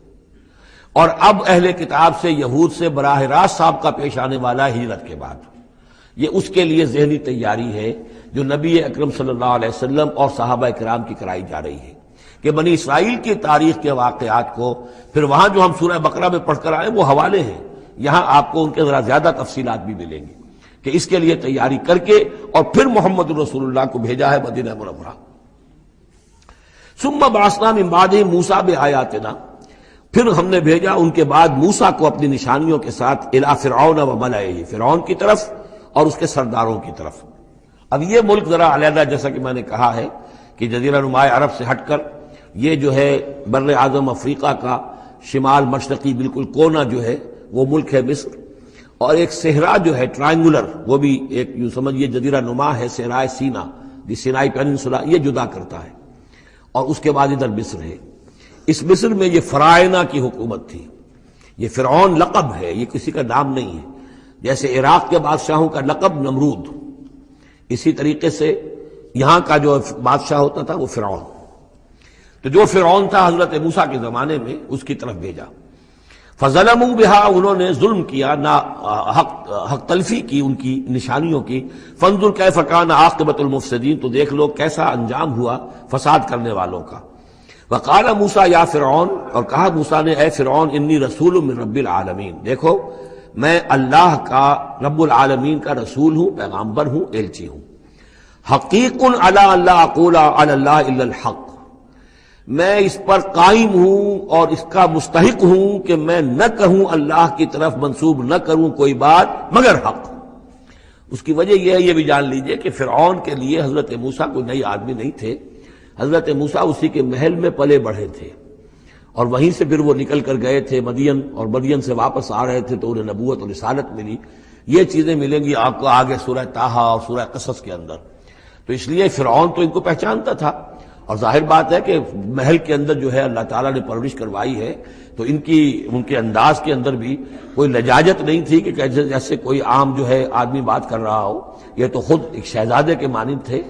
اور اب اہل کتاب سے، یہود سے براہ راست سابقہ پیش آنے والا ہے ہجرت کے بعد۔ یہ اس کے لیے ذہنی تیاری ہے جو نبی اکرم صلی اللہ علیہ وسلم اور صحابہ کرام کی کرائی جا رہی ہے کہ بنی اسرائیل کی تاریخ کے واقعات کو پھر وہاں جو ہم سورہ بقرہ میں پڑھ کر آئے وہ حوالے ہیں، یہاں آپ کو ان کے ذرا زیادہ تفصیلات بھی ملیں گی کہ اس کے لیے تیاری کر کے اور پھر محمد رسول اللہ کو بھیجا ہے مدینہ منورہ۔ ثم بعثنا من بعدہ موسیٰ بآیاتنا، پھر ہم نے بھیجا ان کے بعد موسیٰ کو اپنی نشانیوں کے ساتھ الی فرعون وملئہ، فرعون کی طرف اور اس کے سرداروں کی طرف۔ اب یہ ملک ذرا علیحدہ، جیسا کہ میں نے کہا ہے کہ جزیرہ نماء عرب سے ہٹ کر یہ جو ہے بر اعظم افریقہ کا شمال مشرقی بالکل کونا جو ہے وہ ملک ہے مصر، اور ایک صحرا جو ہے ٹرائنگولر، وہ بھی ایک یوں سمجھیے جزیرہ نما ہے، صحرائے سینا، دی سینائی پیننسولا، یہ جدا کرتا ہے، اور اس کے بعد ادھر مصر ہے۔ اس مصر میں یہ فرائنہ کی حکومت تھی۔ یہ فرعون لقب ہے، یہ کسی کا نام نہیں ہے، جیسے عراق کے بادشاہوں کا لقب نمرود، اسی طریقے سے یہاں کا جو بادشاہ ہوتا تھا وہ فرعون۔ تو جو فرعون تھا حضرت موسیٰ کے زمانے میں اس کی طرف بھیجا۔ فظلموا بہا، انہوں نے ظلم کیا، حق تلفی کی ان کی نشانیوں کی۔ فانظر کیف کان عاقبۃ المفسدین، تو دیکھ لو کیسا انجام ہوا فساد کرنے والوں کا۔ وقال موسیٰ یا فرعون، اور کہا موسیٰ نے اے فرعون انی رسول من رب العالمین، دیکھو میں اللہ کا رب العالمین کا رسول ہوں، پیغامبر ہوں، ایلچی ہوں۔ حقیق علی اللہ اقول علی اللہ الا الحق، میں اس پر قائم ہوں اور اس کا مستحق ہوں کہ میں نہ کہوں اللہ کی طرف منسوب نہ کروں کوئی بات مگر حق۔ اس کی وجہ یہ ہے، یہ بھی جان لیجئے کہ فرعون کے لیے حضرت موسیٰ کوئی نئی آدمی نہیں تھے، حضرت موسیٰ اسی کے محل میں پلے بڑھے تھے، اور وہیں سے پھر وہ نکل کر گئے تھے مدین، اور مدین سے واپس آ رہے تھے تو انہیں نبوت اور رسالت ملی۔ یہ چیزیں ملیں گی آپ کو آگے سورہ طٰہٰ اور سورہ قصص کے اندر۔ تو اس لیے فرعون تو ان کو پہچانتا تھا، اور ظاہر بات ہے کہ محل کے اندر جو ہے اللہ تعالیٰ نے پرورش کروائی ہے، تو ان کے انداز کے اندر بھی کوئی لجاجت نہیں تھی کہ جیسے کوئی عام جو ہے آدمی بات کر رہا ہو، یہ تو خود ایک شہزادے کے مانند تھے۔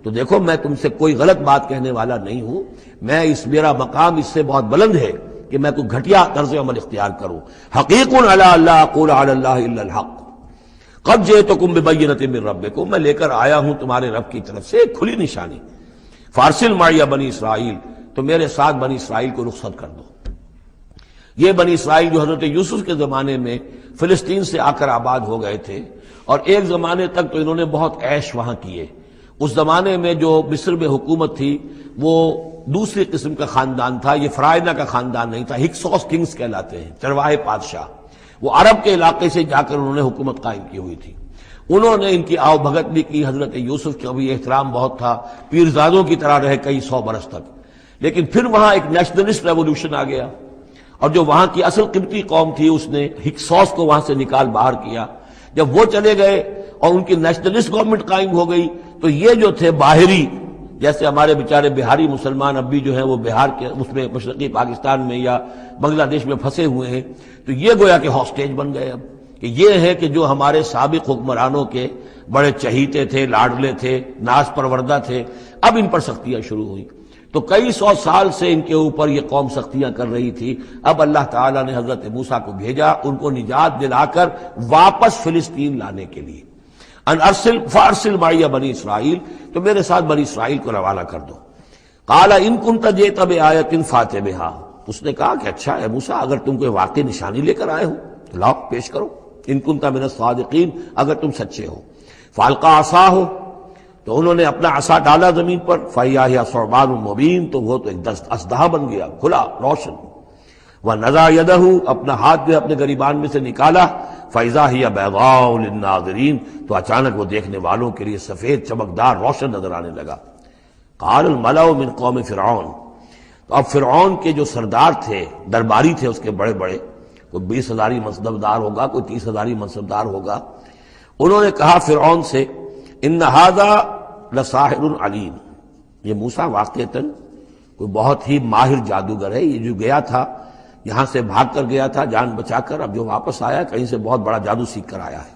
تو دیکھو میں تم سے کوئی غلط بات کہنے والا نہیں ہوں، میرا مقام اس سے بہت بلند ہے کہ میں کوئی گھٹیا طرز عمل اختیار کروں۔ حقیق علی اللہ اقول علی اللہ الا الحق قد جئتکم ببینۃ من ربکم، میں لے کر آیا ہوں تمہارے رب کی طرف سے ایک کھلی نشانی۔ فارسل معی بنی اسرائیل، تو میرے ساتھ بنی اسرائیل کو رخصت کر دو۔ یہ بنی اسرائیل جو حضرت یوسف کے زمانے میں فلسطین سے آ کر آباد ہو گئے تھے، اور ایک زمانے تک تو انہوں نے بہت عیش وہاں کیے۔ اس زمانے میں جو مصر میں حکومت تھی وہ دوسری قسم کا خاندان تھا، یہ فرائنہ کا خاندان نہیں تھا، ہکسوس کنگز کہلاتے ہیں، چرواہے بادشاہ۔ وہ عرب کے علاقے سے جا کر انہوں نے حکومت قائم کی ہوئی تھی۔ انہوں نے ان کی آؤ بھگت بھی کی، حضرت یوسف کا بھی احترام بہت تھا، پیرزادوں کی طرح رہے کئی سو برس تک۔ لیکن پھر وہاں ایک نیشنلسٹ ریولوشن آ گیا، اور جو وہاں کی اصل قبطی قوم تھی اس نے ہکسوس کو وہاں سے نکال باہر کیا۔ جب وہ چلے گئے اور ان کی نیشنلسٹ گورنمنٹ قائم ہو گئی، تو یہ جو تھے باہری، جیسے ہمارے بیچارے بہاری مسلمان اب بھی جو ہیں وہ بہار کے اس میں مشرقی پاکستان میں یا بنگلہ دیش میں پھنسے ہوئے ہیں، تو یہ گویا کہ ہاسٹیج بن گئے اب، کہ یہ ہے کہ جو ہمارے سابق حکمرانوں کے بڑے چہیتے تھے، لاڈلے تھے، ناز پروردہ تھے، اب ان پر سختیاں شروع ہوئی۔ تو کئی سو سال سے ان کے اوپر یہ قوم سختیاں کر رہی تھی۔ اب اللہ تعالیٰ نے حضرت موسیٰ کو بھیجا ان کو نجات دلا کر واپس فلسطین لانے کے لیے۔ ان ارسل فارسل معی بنی اسرائیل، تو میرے ساتھ بنی اسرائیل کو روانہ کر دو۔ قال ان کنت جئت بآیۃ فأت بہا، اس نے کہا کہ اچھا ہے موسیٰ، اگر تم کوئی واقعی نشانی لے کر آئے ہو تو لاؤ پیش کرو، ان کنت من الصادقین، اگر تم سچے ہو۔ فالقى عصاہ، تو انہوں نے اپنا عصا ڈالا زمین پر، فإذا هي ثعبان مبین، تو وہ تو ایک اژدہا بن گیا، کھلا روشن۔ ونزع یدہ، اپنا ہاتھ بھی اپنے گریبان میں سے نکالا، فإذا هي بیضاء للناظرین، تو اچانک وہ دیکھنے والوں کے لیے سفید چمکدار روشن نظر آنے لگا۔ قال الملأ من قوم فرعون، تو اب فرعون کے جو سردار تھے، درباری تھے اس کے بڑے بڑے، کوئی 20,000 منصبدار ہوگا، کوئی 30,000 منصبدار ہوگا، انہوں نے کہا فرعون سے ان ھذا لساحر علیم، یہ موسیٰ واقعتاً کوئی بہت ہی ماہر جادوگر ہے، یہ جو گیا تھا یہاں سے بھاگ کر گیا تھا جان بچا کر، اب جو واپس آیا کہیں سے بہت بڑا جادو سیکھ کر آیا ہے۔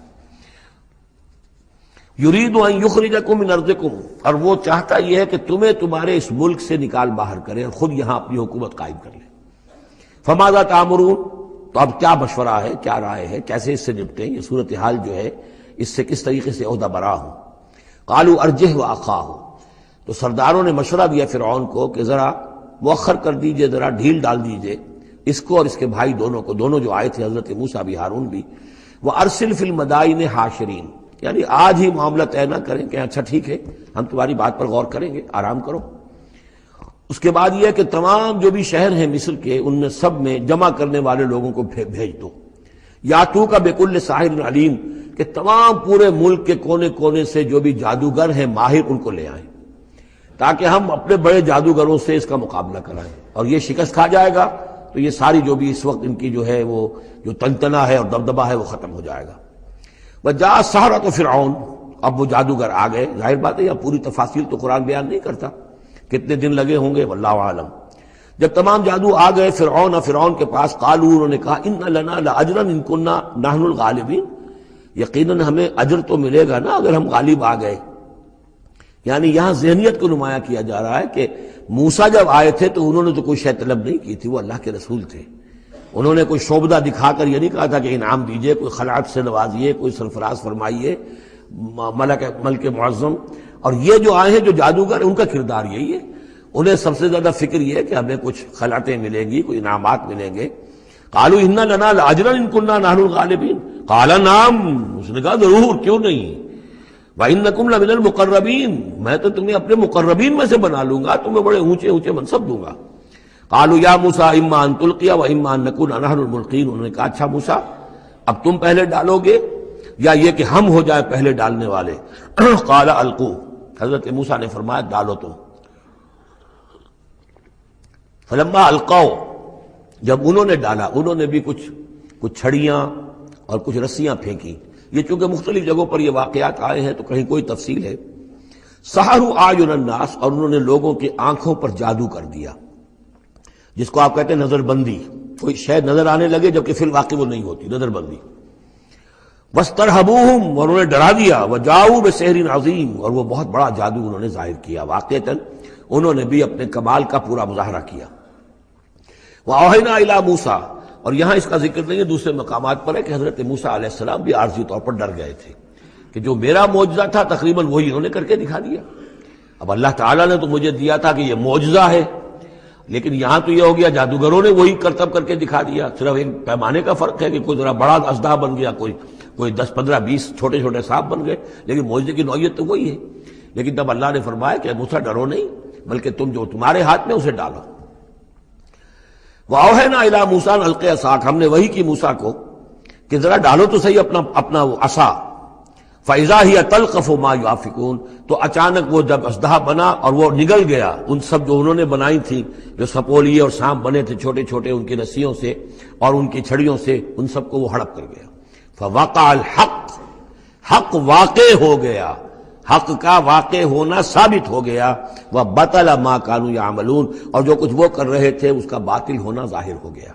یرید ان یخرجکم من ارضکم، اور وہ چاہتا یہ ہے کہ تمہیں تمہارے اس ملک سے نکال باہر کرے اور خود یہاں اپنی حکومت قائم کر لے۔ فماذا تأمرون، تو اب کیا مشورہ ہے، کیا رائے ہے، کیسے اس سے نپٹیں، یہ صورتحال جو ہے اس سے کس طریقے سے عہدہ برا ہوں۔ قالوا ارجہ واخاہ، تو سرداروں نے مشورہ دیا فرعون کو کہ ذرا مؤخر کر دیجئے، ذرا ڈھیل ڈال دیجئے اس کو اور اس کے بھائی دونوں کو، دونوں جو آئے تھے حضرت موسیٰ بھی ہارون بھی۔ وارسل فی المدائن حاشرین، یعنی آج ہی معاملہ طے نہ کریں کہ اچھا ٹھیک ہے ہم تمہاری بات پر غور کریں گے، آرام کرو۔ اس کے بعد یہ کہ تمام جو بھی شہر ہیں مصر کے، ان میں سب میں جمع کرنے والے لوگوں کو بھیج دو۔ یاتوک بکل ساحر علیم، کہ تمام پورے ملک کے کونے کونے سے جو بھی جادوگر ہیں ماہر ان کو لے آئیں، تاکہ ہم اپنے بڑے جادوگروں سے اس کا مقابلہ کرائیں، اور یہ شکست کھا جائے گا تو یہ ساری جو بھی اس وقت ان کی جو ہے وہ جو تنتنا ہے اور دبدبہ ہے وہ ختم ہو جائے گا۔ وجاء السحرۃ فرعون، اب وہ جادوگر آ گئے، ظاہر بات ہے یہ پوری تفاصیل تو قرآن بیان نہیں کرتا، کتنے دن لگے ہوں گے واللہ عالم۔ جب تمام جادو آ گئے فرعون کے پاس، قالوا، انہوں نے کہا ان لنا لاجرا ان کنا نحن الغالبین، یقیناً ہمیں اجر تو ملے گا نا اگر ہم غالب آ گئے۔ یعنی یہاں ذہنیت کو نمایاں کیا جا رہا ہے کہ موسیٰ جب آئے تھے تو انہوں نے تو کوئی شے طلب نہیں کی تھی، وہ اللہ کے رسول تھے، انہوں نے کوئی شعبدہ دکھا کر یہ نہیں کہا تھا کہ انعام دیجئے، کوئی خلعت سے نوازیے، کوئی سرفراز فرمائیے، ملک معظم۔ اور یہ جو آئے ہیں جو جادوگر، ان کا کردار یہی ہے، انہیں سب سے زیادہ فکر یہ ہے کہ ہمیں کچھ خلعتیں ملیں گی، کوئی انعامات ملیں گے. قالوا ان لنا لاجرا ان كنا نحن الغالبین، قال نعم، اس نے کہا ضرور، کیوں نہیں. وانکم لمن المقربین، میں تو تمہیں اپنے مقربین میں سے بنا لوں گا، تمہیں بڑے اونچے اونچے منصب دوں گا. قالوا یا موسیٰ اما ان تلقی واما ان نکون نحن الملقین، انہوں نے کہا اچھا موسیٰ اب تم پہلے ڈالو گے یا یہ کہ ہم ہو جائے پہلے ڈالنے والے. قال القوا، حضرت موسیٰ نے فرمایا ڈالو تم. فلما القوا، جب انہوں نے ڈالا، انہوں نے بھی کچھ چھڑیاں اور کچھ رسیاں پھینکی. یہ چونکہ مختلف جگہوں پر یہ واقعات آئے ہیں تو کہیں کوئی تفصیل ہے. سحروا اعین الناس، اور انہوں نے لوگوں کی آنکھوں پر جادو کر دیا، جس کو آپ کہتے ہیں نظر بندی. کوئی شے نظر آنے لگے جبکہ فی الواقع وہ نہیں ہوتی، نظر بندی. واسترہبوہم، اور انہوں نے ڈرا دیا. وجاؤوا بسحر عظیم، اور وہ بہت بڑا جادو انہوں نے ظاہر کیا. واقعتاً انہوں نے بھی اپنے کمال کا پورا مظاہرہ کیا. وَأَوْحَيْنَا إِلَىٰ مُوسَىٰ، اور یہاں اس کا ذکر نہیں ہے، دوسرے مقامات پر ہے کہ حضرت موسیٰ علیہ السلام بھی عارضی طور پر ڈر گئے تھے کہ جو میرا معجزہ تھا تقریباً وہی انہوں نے کر کے دکھا دیا. اب اللہ تعالیٰ نے تو مجھے دیا تھا کہ یہ معجزہ ہے، لیکن یہاں تو یہ ہو گیا جادوگروں نے وہی کرتب کر کے دکھا دیا. صرف ایک پیمانے کا فرق ہے کہ کوئی ذرا بڑا اژدہا بن گیا، کوئی 10 15 20 چھوٹے چھوٹے سانپ بن گئے، لیکن معجزے کی نوعیت تو وہی ہے. لیکن تب اللہ نے فرمایا کہ موسیٰ ڈرو نہیں، بلکہ تم جو تمہارے ہاتھ میں اسے ڈالو. وَأَوْحَيْنَا إِلَىٰ مُوسَىٰ أَنْ أَلْقِ عَصَاكَ، ہم نے وہی کی موسیٰ کو کہ ذرا ڈالو تو صحیح اپنا وہ عصا. فَإِذَا هِيَ تَلْقَفُ مَا يَأْفِكُونَ، تو اچانک وہ جب اژدہا بنا اور وہ نگل گیا ان سب جو انہوں نے بنائی تھی، جو سپولیے اور سانپ بنے تھے چھوٹے چھوٹے ان کی رسیوں سے اور ان کی چھڑیوں سے، ان سب کو وہ ہڑپ کر گیا. فَوَقَعَ الْحَقُّ، حق واقع ہو گیا، حق کا واقع ہونا ثابت ہو گیا. وَبَطَلَ مَا كَانُوا يَعْمَلُونَ، اور جو کچھ وہ کر رہے تھے اس کا باطل ہونا ظاہر ہو گیا.